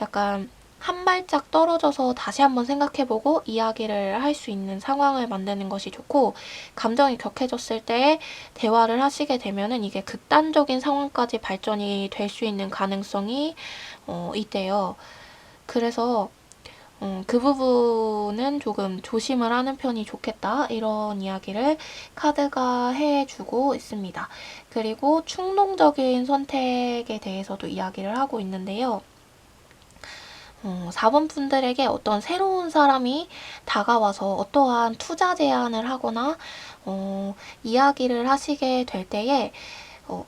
A: 약간 한 발짝 떨어져서 다시 한번 생각해보고 이야기를 할 수 있는 상황을 만드는 것이 좋고, 감정이 격해졌을 때 대화를 하시게 되면은 이게 극단적인 상황까지 발전이 될 수 있는 가능성이 있대요. 그래서 그 부분은 조금 조심을 하는 편이 좋겠다, 이런 이야기를 카드가 해주고 있습니다. 그리고 충동적인 선택에 대해서도 이야기를 하고 있는데요. 4번 분들에게 어떤 새로운 사람이 다가와서 어떠한 투자 제안을 하거나 이야기를 하시게 될 때에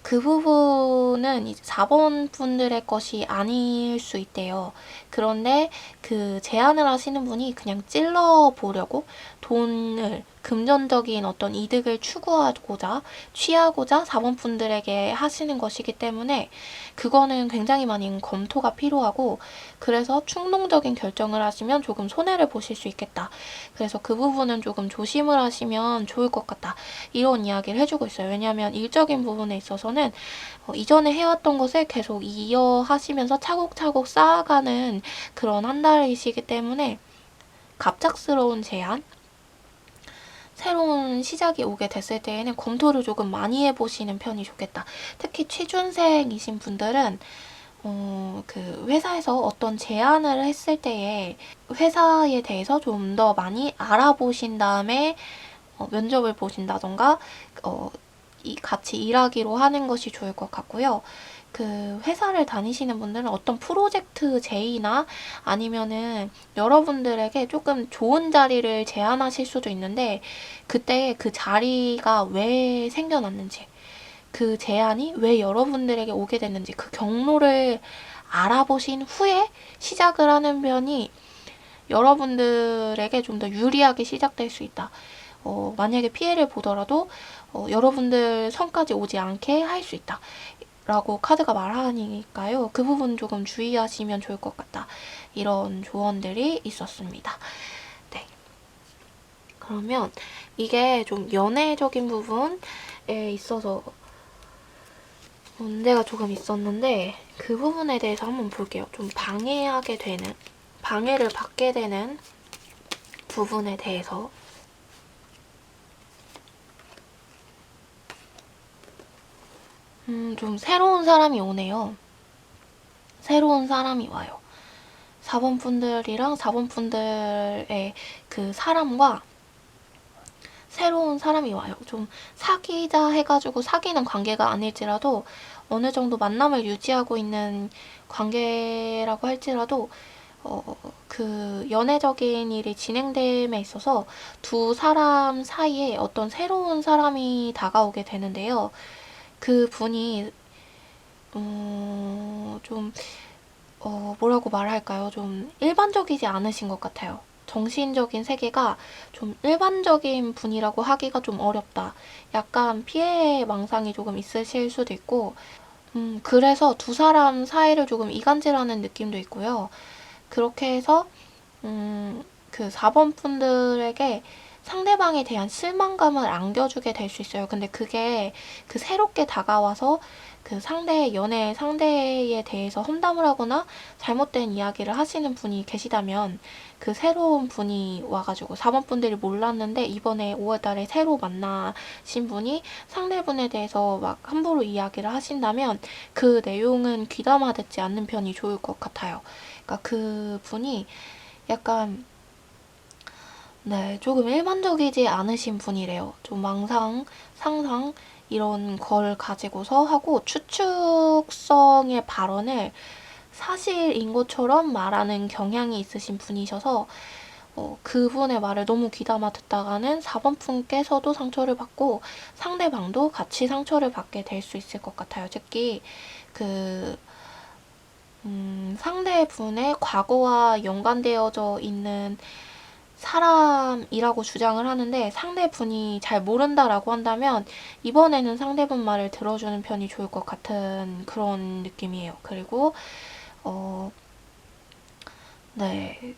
A: 그 부분은 이제 4번 분들의 것이 아닐 수 있대요. 그런데 그 제안을 하시는 분이 그냥 찔러보려고 돈을 금전적인 어떤 이득을 추구하고자 취하고자 4번 분들에게 하시는 것이기 때문에 그거는 굉장히 많이 검토가 필요하고, 그래서 충동적인 결정을 하시면 조금 손해를 보실 수 있겠다. 그래서 그 부분은 조금 조심을 하시면 좋을 것 같다. 이런 이야기를 해주고 있어요. 왜냐하면 일적인 부분에 있어서는 이전에 해왔던 것을 계속 이어하시면서 차곡차곡 쌓아가는 그런 한 달이시기 때문에 갑작스러운 제안, 새로운 시작이 오게 됐을 때에는 검토를 조금 많이 해보시는 편이 좋겠다. 특히 취준생이신 분들은 그 회사에서 어떤 제안을 했을 때에 회사에 대해서 좀 더 많이 알아보신 다음에 면접을 보신다던가 같이 일하기로 하는 것이 좋을 것 같고요. 그 회사를 다니시는 분들은 어떤 프로젝트 제의나 아니면은 여러분들에게 조금 좋은 자리를 제안하실 수도 있는데, 그때 그 자리가 왜 생겨났는지, 그 제안이 왜 여러분들에게 오게 됐는지 그 경로를 알아보신 후에 시작을 하는 편이 여러분들에게 좀 더 유리하게 시작될 수 있다. 만약에 피해를 보더라도 여러분들 선까지 오지 않게 할 수 있다. 라고 카드가 말하니까요. 그 부분 조금 주의하시면 좋을 것 같다. 이런 조언들이 있었습니다. 네. 그러면 이게 좀 연애적인 부분에 있어서 문제가 조금 있었는데, 그 부분에 대해서 한번 볼게요. 좀 방해를 받게 되는 부분에 대해서. 좀 새로운 사람이 오네요. 새로운 사람이 와요. 4번 분들이랑 4번 분들의 그 사람과 새로운 사람이 와요. 좀 사귀자 해가지고 사귀는 관계가 아닐지라도 어느 정도 만남을 유지하고 있는 관계라고 할지라도 그 연애적인 일이 진행됨에 있어서 두 사람 사이에 어떤 새로운 사람이 다가오게 되는데요. 그 분이 좀 뭐라고 말할까요? 좀 일반적이지 않으신 것 같아요. 정신적인 세계가 좀 일반적인 분이라고 하기가 좀 어렵다. 약간 피해 망상이 조금 있으실 수도 있고, 그래서 두 사람 사이를 조금 이간질하는 느낌도 있고요. 그렇게 해서 그 4번 분들에게 상대방에 대한 실망감을 안겨주게 될 수 있어요. 근데 그게 그 새롭게 다가와서 그 연애 상대에 대해서 험담을 하거나 잘못된 이야기를 하시는 분이 계시다면, 그 새로운 분이 와가지고 4번 분들이 몰랐는데 이번에 5월달에 새로 만나신 분이 상대분에 대해서 막 함부로 이야기를 하신다면 그 내용은 귀담아 듣지 않는 편이 좋을 것 같아요. 그러니까 그 분이 약간 조금 일반적이지 않으신 분이래요. 좀 상상 이런 걸 가지고서 하고 추측성의 발언을 사실인 것처럼 말하는 경향이 있으신 분이셔서 그분의 말을 너무 귀담아 듣다가는 4번 분께서도 상처를 받고 상대방도 같이 상처를 받게 될 수 있을 것 같아요. 특히 그 상대분의 과거와 연관되어져 있는 사람이라고 주장을 하는데, 상대분이 잘 모른다라고 한다면 이번에는 상대분 말을 들어주는 편이 좋을 것 같은 그런 느낌이에요. 그리고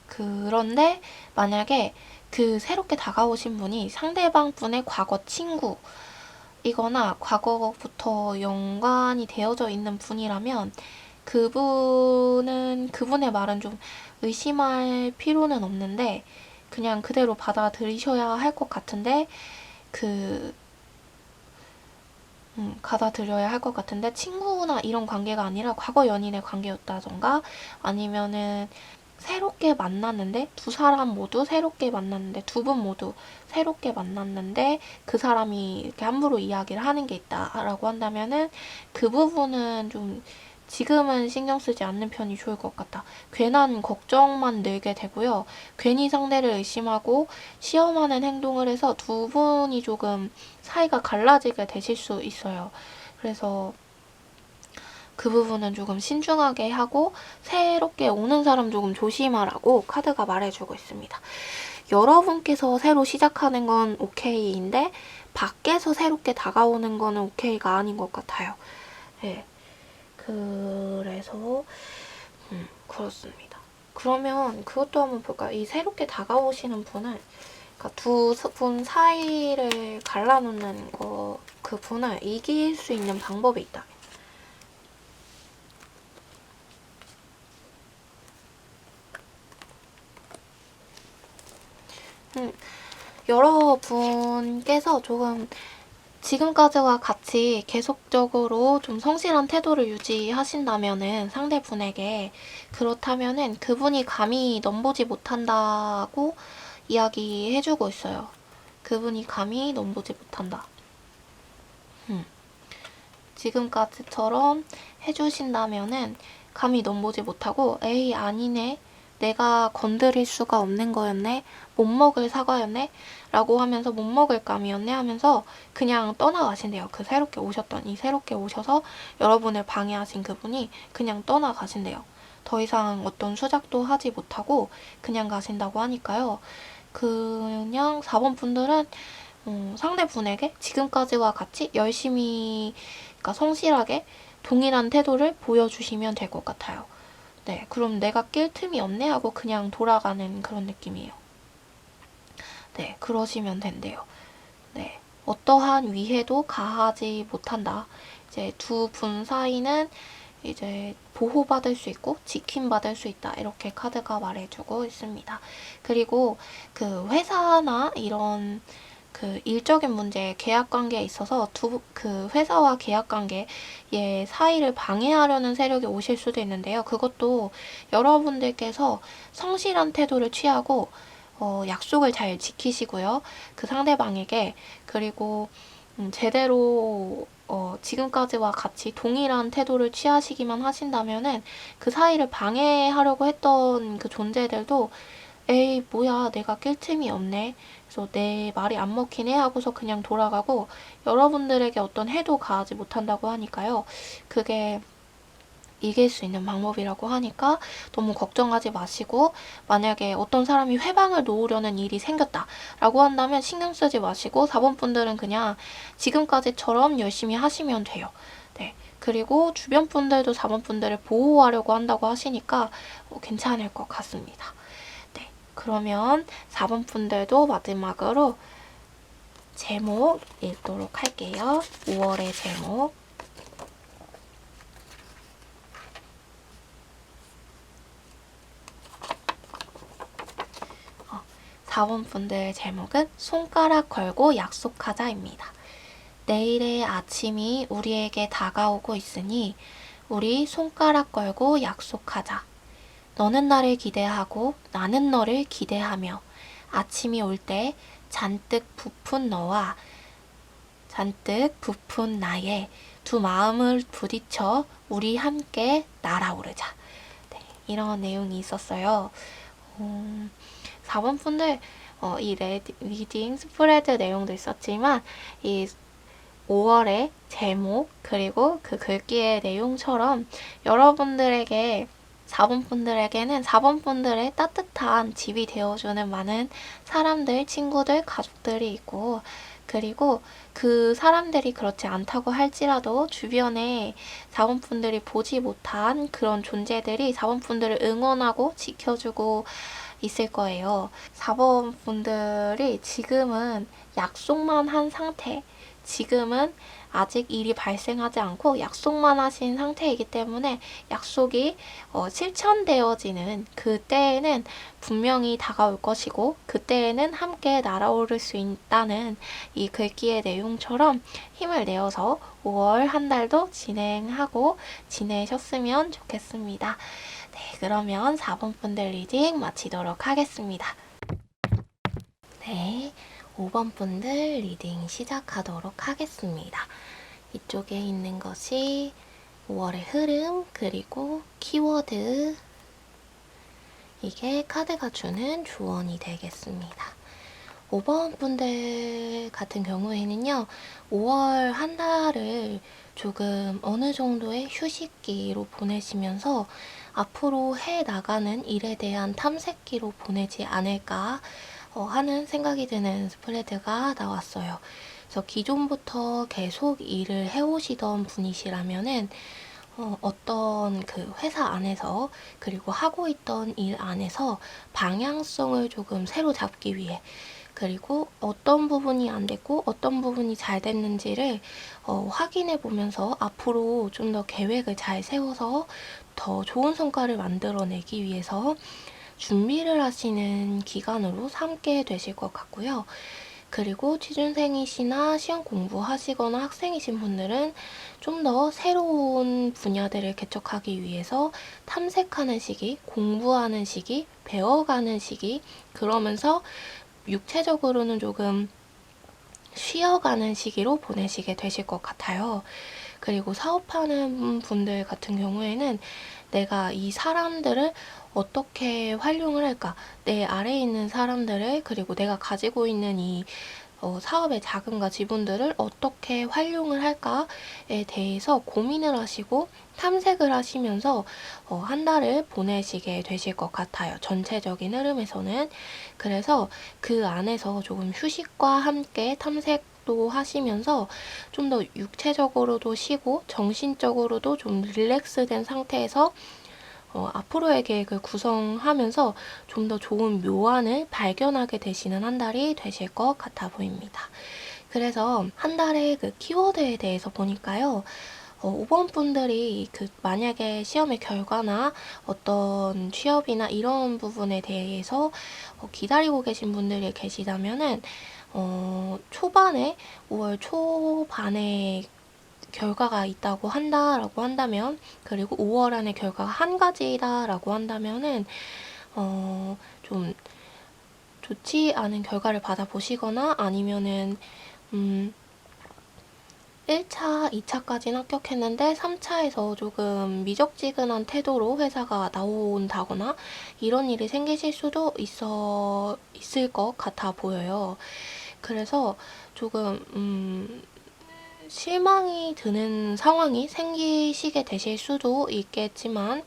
A: 그런데 만약에 그 새롭게 다가오신 분이 상대방 분의 과거 친구이거나 과거부터 연관이 되어져 있는 분이라면 그분의 말은 좀 의심할 필요는 없는데 그냥 그대로 받아들이셔야 할 것 같은데, 받아들여야 할 것 같은데, 친구나 이런 관계가 아니라 과거 연인의 관계였다던가, 아니면은 새롭게 만났는데, 두 사람 모두 새롭게 만났는데, 두 분 모두 새롭게 만났는데, 그 사람이 이렇게 함부로 이야기를 하는 게 있다라고 한다면은, 그 부분은 좀 지금은 신경 쓰지 않는 편이 좋을 것 같다. 괜한 걱정만 늘게 되고요. 괜히 상대를 의심하고 시험하는 행동을 해서 두 분이 조금 사이가 갈라지게 되실 수 있어요. 그래서 그 부분은 조금 신중하게 하고 새롭게 오는 사람 조금 조심하라고 카드가 말해주고 있습니다. 여러분께서 새로 시작하는 건 오케이인데 밖에서 새롭게 다가오는 거는 오케이가 아닌 것 같아요. 네. 그래서 그렇습니다. 그러면 그것도 한번 볼까요? 이 새롭게 다가오시는 분을, 그러니까 두 분 사이를 갈라놓는 거, 그 분을 이길 수 있는 방법이 있다면, 여러분께서 조금 지금까지와 같이 계속적으로 좀 성실한 태도를 유지하신다면은 상대분에게, 그렇다면은 그분이 감히 넘보지 못한다고 이야기해주고 있어요. 그분이 감히 넘보지 못한다. 지금까지처럼 해주신다면은 감히 넘보지 못하고, 에이 아니네, 내가 건드릴 수가 없는 거였네, 못 먹을 사과였네 라고 하면서, 못 먹을 감이었네 하면서 그냥 떠나가신대요. 그 새롭게 오셔서 여러분을 방해하신 그분이 그냥 떠나가신대요. 더 이상 어떤 수작도 하지 못하고 그냥 가신다고 하니까요. 그냥 4번 분들은 상대분에게 지금까지와 같이 열심히, 그러니까 성실하게 동일한 태도를 보여주시면 될 것 같아요. 네, 그럼 내가 낄 틈이 없네 하고 그냥 돌아가는 그런 느낌이에요. 네, 그러시면 된대요. 네, 어떠한 위해도 가하지 못한다. 이제 두 분 사이는 이제 보호받을 수 있고 지킴받을 수 있다. 이렇게 카드가 말해주고 있습니다. 그리고 그 회사나 이런 그 일적인 문제, 계약 관계에 있어서 그 회사와 계약 관계의 사이를 방해하려는 세력이 오실 수도 있는데요. 그것도 여러분들께서 성실한 태도를 취하고 약속을 잘 지키시고요. 그 상대방에게. 그리고 제대로 지금까지와 같이 동일한 태도를 취하시기만 하신다면은 그 사이를 방해하려고 했던 그 존재들도, 에이 뭐야, 내가 낄 틈이 없네, 그래서 내 말이 안 먹히네 하고서 그냥 돌아가고 여러분들에게 어떤 해도 가하지 못한다고 하니까요. 그게 이길 수 있는 방법이라고 하니까 너무 걱정하지 마시고, 만약에 어떤 사람이 회방을 놓으려는 일이 생겼다라고 한다면 신경 쓰지 마시고 4번 분들은 그냥 지금까지처럼 열심히 하시면 돼요. 네. 그리고 주변 분들도 4번 분들을 보호하려고 한다고 하시니까 괜찮을 것 같습니다. 네. 그러면 4번 분들도 마지막으로 제목 읽도록 할게요. 5월의 제목. 4번 분들의 제목은 손가락 걸고 약속하자입니다. 내일의 아침이 우리에게 다가오고 있으니 우리 손가락 걸고 약속하자. 너는 나를 기대하고 나는 너를 기대하며 아침이 올 때 잔뜩 부푼 너와 잔뜩 부푼 나의 두 마음을 부딪혀 우리 함께 날아오르자. 네, 이런 내용이 있었어요. 4번 분들 이 리딩 스프레드 내용도 있었지만 이 5월의 제목 그리고 그 글귀의 내용처럼 여러분들에게 4번 분들에게는 4번 분들의 따뜻한 집이 되어주는 많은 사람들, 친구들, 가족들이 있고, 그리고 그 사람들이 그렇지 않다고 할지라도 주변에 4번 분들이 보지 못한 그런 존재들이 4번 분들을 응원하고 지켜주고 있을 거예요. 4번 분들이 지금은 약속만 한 상태, 지금은 아직 일이 발생하지 않고 약속만 하신 상태이기 때문에 약속이 실천되어지는 그때에는 분명히 다가올 것이고, 그때에는 함께 날아오를 수 있다는 이 글귀의 내용처럼 힘을 내어서 5월 한 달도 진행하고 지내셨으면 좋겠습니다. 네, 그러면 4번 분들 리딩 마치도록 하겠습니다. 네, 5번 분들 리딩 시작하도록 하겠습니다. 이쪽에 있는 것이 5월의 흐름, 그리고 키워드, 이게 카드가 주는 조언이 되겠습니다. 5번 분들 같은 경우에는요, 5월 한 달을 조금 어느 정도의 휴식기로 보내시면서 앞으로 해 나가는 일에 대한 탐색기로 보내지 않을까 하는 생각이 드는 스프레드가 나왔어요. 그래서 기존부터 계속 일을 해오시던 분이시라면은 어떤 그 회사 안에서 그리고 하고 있던 일 안에서 방향성을 조금 새로 잡기 위해 그리고 어떤 부분이 안 됐고 어떤 부분이 잘 됐는지를 확인해 보면서 앞으로 좀 더 계획을 잘 세워서 더 좋은 성과를 만들어내기 위해서 준비를 하시는 기간으로 삼게 되실 것 같고요. 그리고 취준생이시나 시험 공부하시거나 학생이신 분들은 좀 더 새로운 분야들을 개척하기 위해서 탐색하는 시기, 공부하는 시기, 배워가는 시기, 그러면서 육체적으로는 조금 쉬어가는 시기로 보내시게 되실 것 같아요. 그리고 사업하는 분들 같은 경우에는 내가 이 사람들을 어떻게 활용을 할까? 내 아래에 있는 사람들을 그리고 내가 가지고 있는 이 사업의 자금과 지분들을 어떻게 활용을 할까에 대해서 고민을 하시고 탐색을 하시면서 한 달을 보내시게 되실 것 같아요. 전체적인 흐름에서는. 그래서 그 안에서 조금 휴식과 함께 탐색도 하시면서 좀 더 육체적으로도 쉬고 정신적으로도 좀 릴렉스된 상태에서 앞으로의 계획을 구성하면서 좀 더 좋은 묘안을 발견하게 되시는 한 달이 되실 것 같아 보입니다. 그래서 한 달의 그 키워드에 대해서 보니까요. 5번 분들이 그 만약에 시험의 결과나 어떤 취업이나 이런 부분에 대해서 기다리고 계신 분들이 계시다면은 초반에 5월 초반에 결과가 있다고 한다라고 한다면 그리고 5월 안에 결과가 한 가지다라고 한다면은 좀 좋지 않은 결과를 받아보시거나 아니면은 1차, 2차까지는 합격했는데 3차에서 조금 미적지근한 태도로 회사가 나온다거나 이런 일이 생기실 수도 있을 것 같아 보여요. 그래서 조금 실망이 드는 상황이 생기시게 되실 수도 있겠지만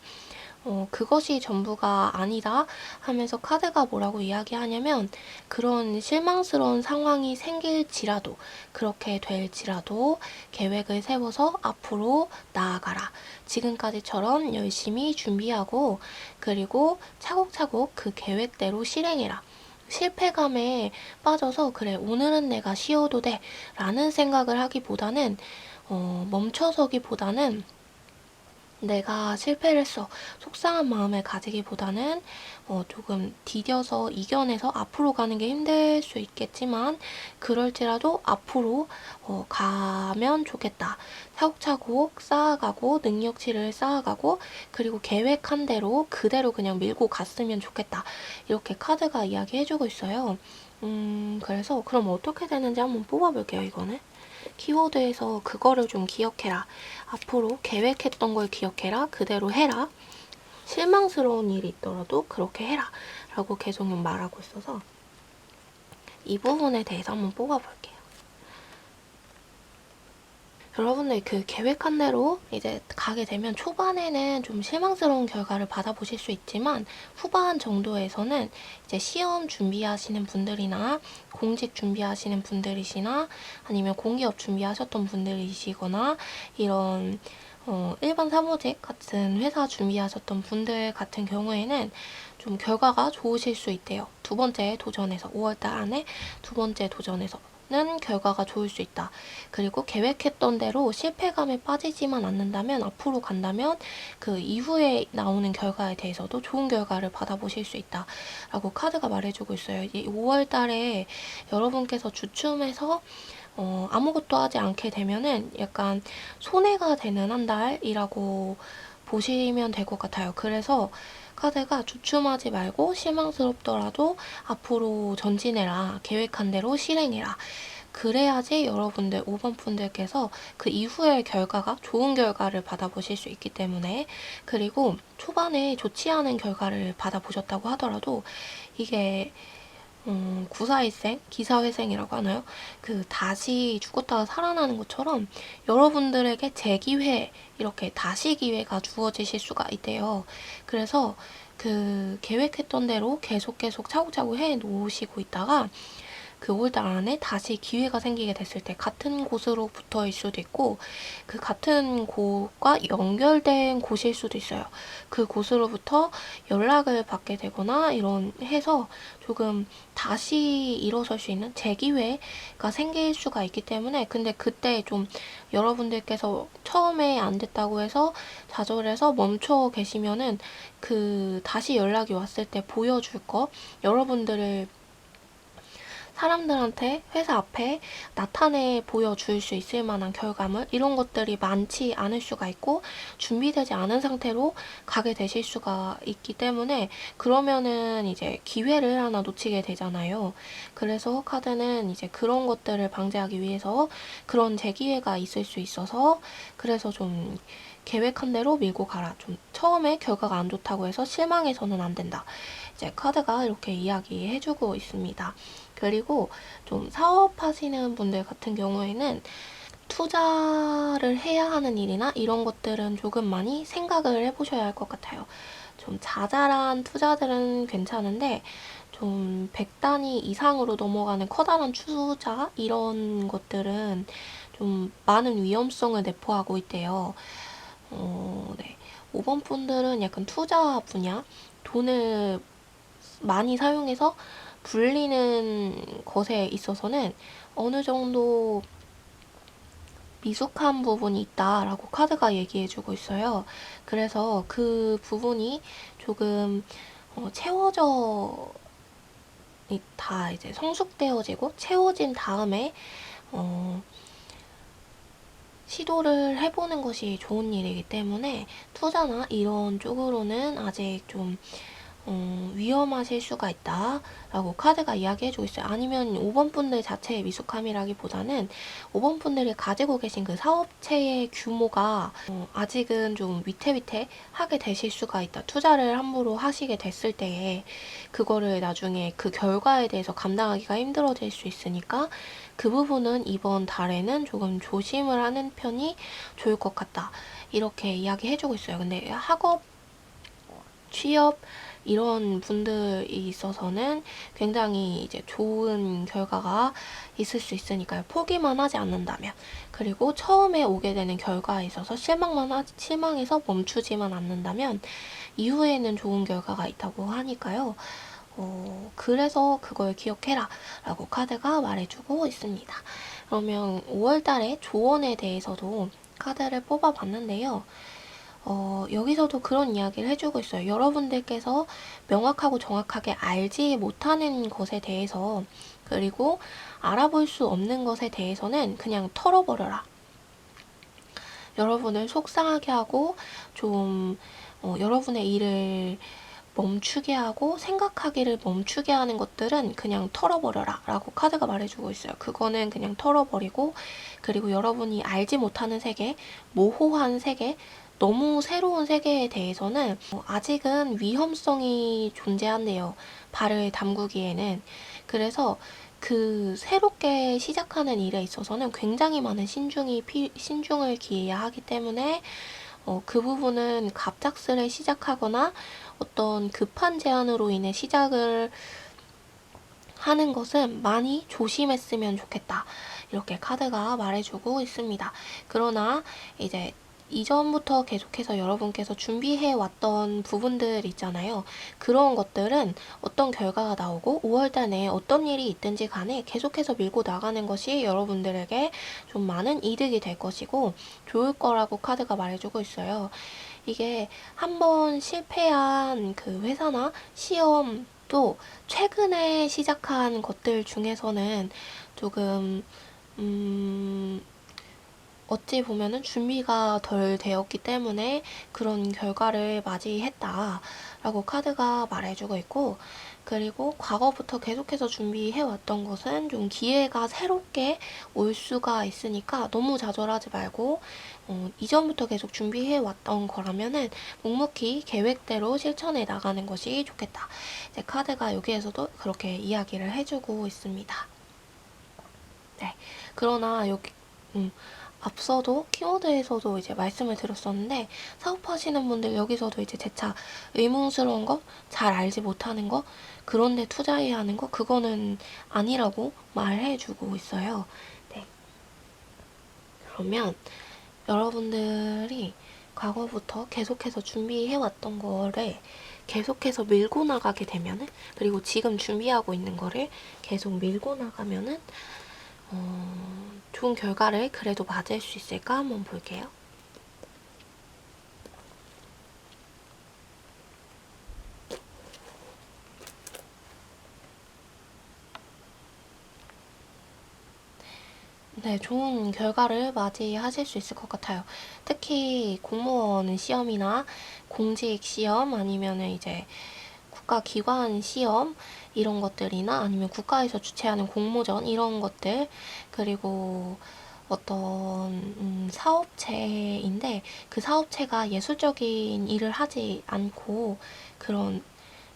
A: 그것이 전부가 아니다 하면서 카드가 뭐라고 이야기하냐면 그런 실망스러운 상황이 생길지라도 그렇게 될지라도 계획을 세워서 앞으로 나아가라. 지금까지처럼 열심히 준비하고 그리고 차곡차곡 그 계획대로 실행해라. 실패감에 빠져서 그래 오늘은 내가 쉬어도 돼 라는 생각을 하기보다는 멈춰서기보다는 내가 실패를 했어. 속상한 마음을 가지기보다는 조금 디뎌서 이겨내서 앞으로 가는 게 힘들 수 있겠지만 그럴지라도 앞으로 가면 좋겠다. 차곡차곡 쌓아가고 능력치를 쌓아가고 그리고 계획한 대로 그대로 그냥 밀고 갔으면 좋겠다. 이렇게 카드가 이야기해주고 있어요. 그래서 그럼 어떻게 되는지 한번 뽑아볼게요, 이거는. 키워드에서 그거를 좀 기억해라. 앞으로 계획했던 걸 기억해라. 그대로 해라. 실망스러운 일이 있더라도 그렇게 해라. 라고 계속 말하고 있어서 이 부분에 대해서 한번 뽑아볼게요. 여러분들 그 계획한 대로 이제 가게 되면 초반에는 좀 실망스러운 결과를 받아보실 수 있지만 후반 정도에서는 이제 시험 준비하시는 분들이나 공직 준비하시는 분들이시나 아니면 공기업 준비하셨던 분들이시거나 이런 일반 사무직 같은 회사 준비하셨던 분들 같은 경우에는 좀 결과가 좋으실 수 있대요. 두 번째 도전에서 5월달 안에 두 번째 도전에서 는 결과가 좋을 수 있다. 그리고 계획했던 대로 실패감에 빠지지만 않는다면 앞으로 간다면 그 이후에 나오는 결과에 대해서도 좋은 결과를 받아보실 수 있다. 라고 카드가 말해주고 있어요. 이 5월 달에 여러분께서 주춤해서 아무것도 하지 않게 되면은 약간 손해가 되는 한 달이라고 보시면 될 것 같아요. 그래서 카드가 주춤하지 말고 실망스럽더라도 앞으로 전진해라. 계획한 대로 실행해라. 그래야지 여러분들 5번 분들께서 그 이후의 결과가 좋은 결과를 받아보실 수 있기 때문에 그리고 초반에 좋지 않은 결과를 받아보셨다고 하더라도 이게 구사일생, 기사회생이라고 하나요? 그 다시 죽었다가 살아나는 것처럼 여러분들에게 재기회, 이렇게 다시 기회가 주어지실 수가 있대요. 그래서 그 계획했던 대로 계속 차곡차곡 해 놓으시고 있다가 그 5월달 안에 다시 기회가 생기게 됐을 때 같은 곳으로부터일 수도 있고 그 같은 곳과 연결된 곳일 수도 있어요. 그 곳으로부터 연락을 받게 되거나 이런 해서 조금 다시 일어설 수 있는 재기회가 생길 수가 있기 때문에 근데 그때 좀 여러분들께서 처음에 안 됐다고 해서 좌절해서 멈춰 계시면은 그 다시 연락이 왔을 때 보여줄 거 여러분들을 사람들한테 회사 앞에 나타내 보여줄 수 있을 만한 결과물 이런 것들이 많지 않을 수가 있고 준비되지 않은 상태로 가게 되실 수가 있기 때문에 그러면은 이제 기회를 하나 놓치게 되잖아요. 그래서 카드는 이제 그런 것들을 방지하기 위해서 그런 재기회가 있을 수 있어서 그래서 좀 계획한 대로 밀고 가라. 좀 처음에 결과가 안 좋다고 해서 실망해서는 안 된다. 이제 카드가 이렇게 이야기해주고 있습니다. 그리고 좀 사업하시는 분들 같은 경우에는 투자를 해야 하는 일이나 이런 것들은 조금 많이 생각을 해보셔야 할 것 같아요. 좀 자잘한 투자들은 괜찮은데 좀 100단위 이상으로 넘어가는 커다란 투자 이런 것들은 좀 많은 위험성을 내포하고 있대요. 네. 5번 분들은 약간 투자 분야, 돈을 많이 사용해서 불리는 것에 있어서는 어느 정도 미숙한 부분이 있다라고 카드가 얘기해주고 있어요. 그래서 그 부분이 조금 채워져 다 이제 성숙되어지고 채워진 다음에 시도를 해보는 것이 좋은 일이기 때문에 투자나 이런 쪽으로는 아직 좀 위험하실 수가 있다라고 카드가 이야기해주고 있어요. 아니면 5번 분들 자체의 미숙함이라기보다는 5번 분들이 가지고 계신 그 사업체의 규모가 아직은 좀 위태위태하게 되실 수가 있다. 투자를 함부로 하시게 됐을 때에 그거를 나중에 그 결과에 대해서 감당하기가 힘들어질 수 있으니까 그 부분은 이번 달에는 조금 조심을 하는 편이 좋을 것 같다. 이렇게 이야기해주고 있어요. 근데 학업, 취업 이런 분들이 있어서는 굉장히 이제 좋은 결과가 있을 수 있으니까요. 포기만 하지 않는다면. 그리고 처음에 오게 되는 결과에 있어서 실망해서 멈추지만 않는다면 이후에는 좋은 결과가 있다고 하니까요. 그래서 그걸 기억해라 라고 카드가 말해주고 있습니다. 그러면 5월달에 조언에 대해서도 카드를 뽑아봤는데요. 여기서도 그런 이야기를 해주고 있어요. 여러분들께서 명확하고 정확하게 알지 못하는 것에 대해서 그리고 알아볼 수 없는 것에 대해서는 그냥 털어버려라. 여러분을 속상하게 하고 좀 여러분의 일을 멈추게 하고 생각하기를 멈추게 하는 것들은 그냥 털어버려라 라고 카드가 말해주고 있어요. 그거는 그냥 털어버리고 그리고 여러분이 알지 못하는 세계, 모호한 세계, 너무 새로운 세계에 대해서는 아직은 위험성이 존재한대요. 발을 담그기에는. 그래서 그 새롭게 시작하는 일에 있어서는 굉장히 많은 신중을 기해야 하기 때문에 그 부분은 갑작스레 시작하거나 어떤 급한 제안으로 인해 시작을 하는 것은 많이 조심했으면 좋겠다. 이렇게 카드가 말해주고 있습니다. 그러나 이제 이전부터 계속해서 여러분께서 준비해 왔던 부분들 있잖아요. 그런 것들은 어떤 결과가 나오고 5월달 내에 어떤 일이 있든지 간에 계속해서 밀고 나가는 것이 여러분들에게 좀 많은 이득이 될 것이고 좋을 거라고 카드가 말해주고 있어요. 이게 한번 실패한 그 회사나 시험도 최근에 시작한 것들 중에서는 조금 어찌 보면은 준비가 덜 되었기 때문에 그런 결과를 맞이했다라고 카드가 말해주고 있고 그리고 과거부터 계속해서 준비해왔던 것은 좀 기회가 새롭게 올 수가 있으니까 너무 좌절하지 말고 이전부터 계속 준비해왔던 거라면은 묵묵히 계획대로 실천해 나가는 것이 좋겠다. 이제 카드가 여기에서도 그렇게 이야기를 해주고 있습니다. 네. 그러나 여기 앞서도 키워드에서도 이제 말씀을 드렸었는데, 사업하시는 분들 여기서도 이제 재차 의문스러운 거, 잘 알지 못하는 거, 그런데 투자해야 하는 거, 그거는 아니라고 말해주고 있어요. 네. 그러면 여러분들이 과거부터 계속해서 준비해왔던 거를 계속해서 밀고 나가게 되면은, 그리고 지금 준비하고 있는 거를 계속 밀고 나가면은 좋은 결과를 그래도 맞을 수 있을까 한번 볼게요. 네, 좋은 결과를 맞이하실 수 있을 것 같아요. 특히 공무원 시험이나 공직 시험 아니면은 이제 국가기관 시험 이런 것들이나 아니면 국가에서 주최하는 공모전 이런 것들, 그리고 어떤 사업체인데 그 사업체가 예술적인 일을 하지 않고 그런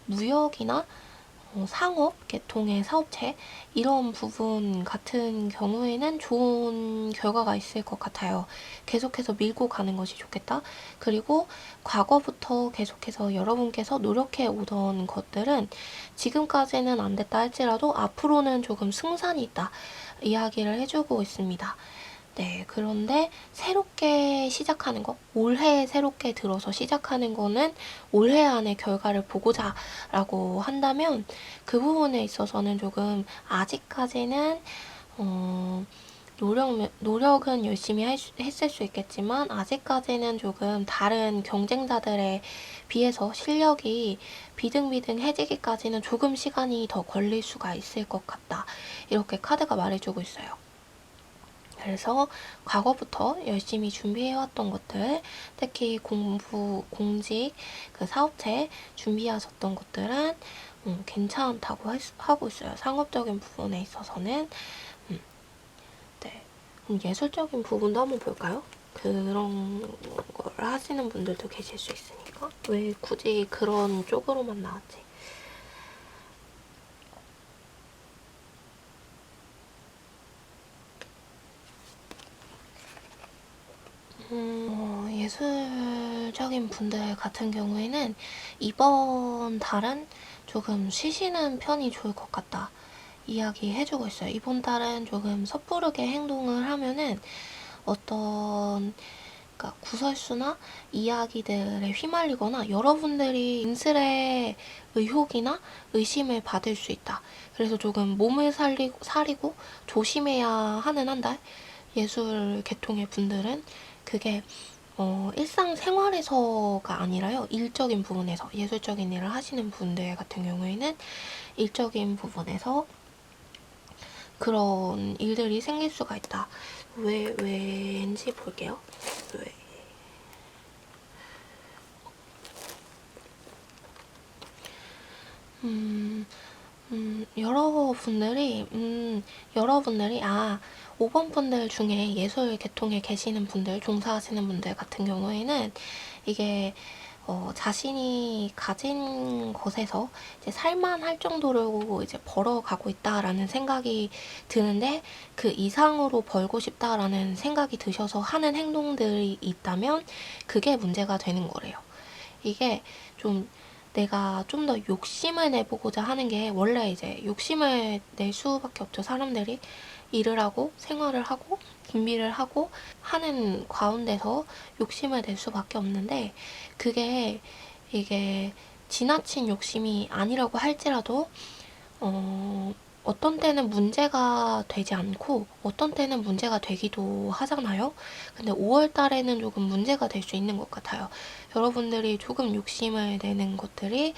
A: 무역이나 상업 계통의 사업체 이런 부분 같은 경우에는 좋은 결과가 있을 것 같아요. 계속해서 밀고 가는 것이 좋겠다. 그리고 과거부터 계속해서 여러분께서 노력해 오던 것들은 지금까지는 안 됐다 할지라도 앞으로는 조금 승산이 있다 이야기를 해주고 있습니다. 네, 그런데 새롭게 시작하는 거, 올해 새롭게 들어서 시작하는 거는 올해 안에 결과를 보고자 라고 한다면 그 부분에 있어서는 조금 아직까지는 노력은 열심히 했을 수 있겠지만 아직까지는 조금 다른 경쟁자들에 비해서 실력이 비등비등해지기까지는 조금 시간이 더 걸릴 수가 있을 것 같다. 이렇게 카드가 말해주고 있어요. 그래서 과거부터 열심히 준비해왔던 것들, 특히 공부, 공직, 그 사업체 준비하셨던 것들은 괜찮다고 하고 있어요. 상업적인 부분에 있어서는. 네. 예술적인 부분도 한번 볼까요? 그런 걸 하시는 분들도 계실 수 있으니까. 왜 굳이 그런 쪽으로만 나왔지? 예술적인 분들 같은 경우에는 이번 달은 조금 쉬시는 편이 좋을 것 같다 이야기 해주고 있어요. 이번 달은 조금 섣부르게 행동을 하면은 어떤 그러니까 구설수나 이야기들에 휘말리거나 여러분들이 인슬의 의혹이나 의심을 받을 수 있다. 그래서 조금 몸을 사리고 조심해야 하는 한 달. 예술 계통의 분들은 그게 일상생활에서가 아니라요. 일적인 부분에서 예술적인 일을 하시는 분들 같은 경우에는 일적인 부분에서 그런 일들이 생길 수가 있다. 왠지 볼게요. 왜? 여러분들이 5번 분들 중에 예술 계통에 계시는 분들, 종사하시는 분들 같은 경우에는 이게 자신이 가진 것에서 이제 살만할 정도로 이제 벌어가고 있다라는 생각이 드는데 그 이상으로 벌고 싶다라는 생각이 드셔서 하는 행동들이 있다면 그게 문제가 되는 거래요. 이게 좀 내가 좀 더 욕심을 내보고자 하는 게 원래 이제 욕심을 낼 수밖에 없죠. 사람들이 일을 하고 생활을 하고 준비를 하고 하는 가운데서 욕심을 낼 수밖에 없는데 그게 이게 지나친 욕심이 아니라고 할지라도 어떤 때는 문제가 되지 않고 어떤 때는 문제가 되기도 하잖아요. 근데 5월 달에는 조금 문제가 될 수 있는 것 같아요. 여러분들이 조금 욕심을 내는 것들이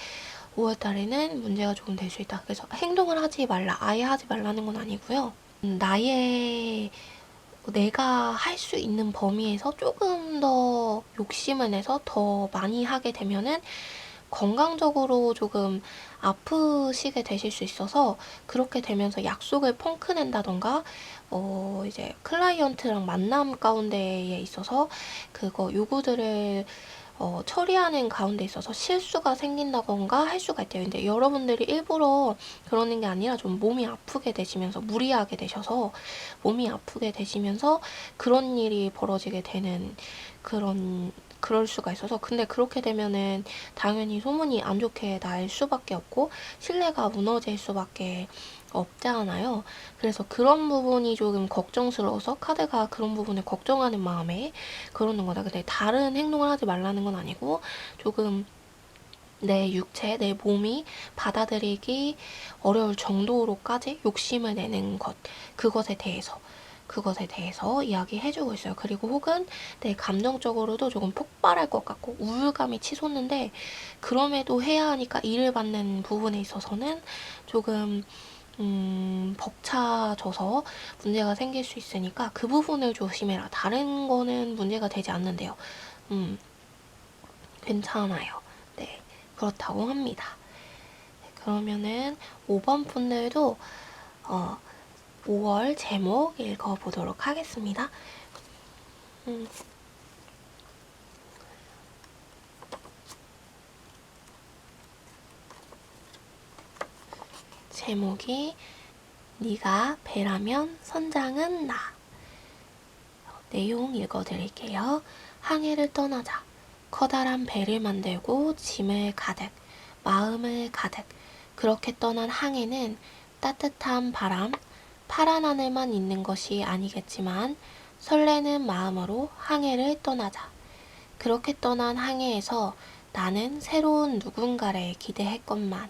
A: 5월 달에는 문제가 조금 될 수 있다. 그래서 행동을 하지 말라, 아예 하지 말라는 건 아니고요. 나의 내가 할 수 있는 범위에서 조금 더 욕심을 내서 더 많이 하게 되면은 건강적으로 조금 아프시게 되실 수 있어서 그렇게 되면서 약속을 펑크 낸다던가 이제 클라이언트랑 만남 가운데에 있어서 그거 요구들을 처리하는 가운데 있어서 실수가 생긴다던가 할 수가 있대요. 근데 여러분들이 일부러 그러는 게 아니라 좀 몸이 아프게 되시면서 무리하게 되셔서 몸이 아프게 되시면서 그런 일이 벌어지게 되는 그럴 수가 있어서, 근데 그렇게 되면은 당연히 소문이 안 좋게 날 수밖에 없고 신뢰가 무너질 수밖에 없잖아요. 그래서 그런 부분이 조금 걱정스러워서 카드가 그런 부분을 걱정하는 마음에 그러는 거다. 근데 다른 행동을 하지 말라는 건 아니고 조금 내 육체, 내 몸이 받아들이기 어려울 정도로까지 욕심을 내는 것, 그것에 대해서 이야기해주고 있어요. 그리고 혹은 내 감정적으로도 조금 폭발할 것 같고 우울감이 치솟는데 그럼에도 해야 하니까 일을 받는 부분에 있어서는 조금 벅차져서 문제가 생길 수 있으니까 그 부분을 조심해라. 다른 거는 문제가 되지 않는데요. 괜찮아요. 네, 그렇다고 합니다. 네, 그러면은 5번 분들도 5월 제목 읽어보도록 하겠습니다. 제목이 네가 배라면 선장은 나. 내용 읽어드릴게요. 항해를 떠나자. 커다란 배를 만들고 짐을 가득, 마음을 가득. 그렇게 떠난 항해는 따뜻한 바람, 파란 하늘만 있는 것이 아니겠지만 설레는 마음으로 항해를 떠나자. 그렇게 떠난 항해에서 나는 새로운 누군가를 기대했건만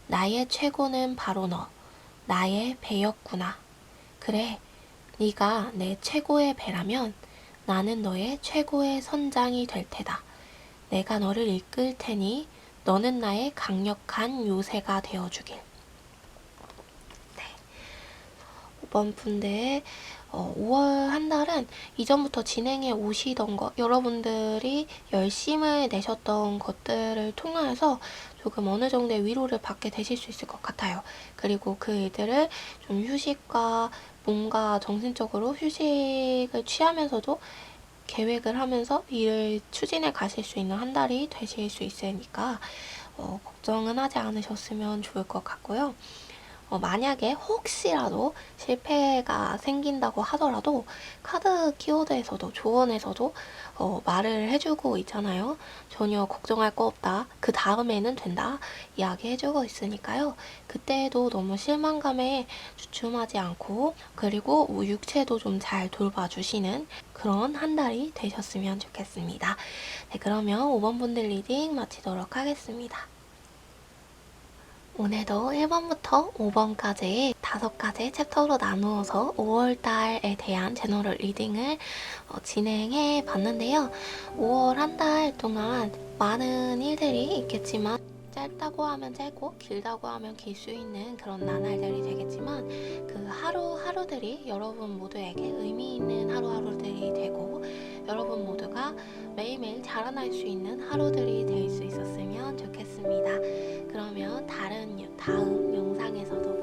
A: 나의 최고는 바로 너, 나의 배였구나. 그래, 네가 내 최고의 배라면 나는 너의 최고의 선장이 될 테다. 내가 너를 이끌 테니 너는 나의 강력한 요새가 되어주길. 네. 5번 분들 5월 한 달은 이전부터 진행해 오시던 것, 여러분들이 열심을 내셨던 것들을 통해서 조금 어느 정도의 위로를 받게 되실 수 있을 것 같아요. 그리고 그 일들을 좀 휴식과 뭔가 정신적으로 휴식을 취하면서도 계획을 하면서 일을 추진해 가실 수 있는 한 달이 되실 수 있으니까 걱정은 하지 않으셨으면 좋을 것 같고요. 만약에 혹시라도 실패가 생긴다고 하더라도 카드 키워드에서도 조언에서도 말을 해주고 있잖아요. 전혀 걱정할 거 없다. 그 다음에는 된다. 이야기해주고 있으니까요. 그때에도 너무 실망감에 주춤하지 않고 그리고 육체도 좀 잘 돌봐주시는 그런 한 달이 되셨으면 좋겠습니다. 네, 그러면 5번 분들 리딩 마치도록 하겠습니다. 오늘도 1번부터 5번까지 5가지 챕터로 나누어서 5월달에 대한 제너럴 리딩을 진행해 봤는데요. 5월 한 달 동안 많은 일들이 있겠지만 짧다고 하면 짧고 길다고 하면 길 수 있는 그런 나날들이 되겠지만 그 하루하루들이 여러분 모두에게 의미 있는 하루하루들이 되고 여러분 모두가 매일매일 자라날 수 있는 하루들이 될 수 있었으면 좋겠습니다. 그러면 다음 영상에서도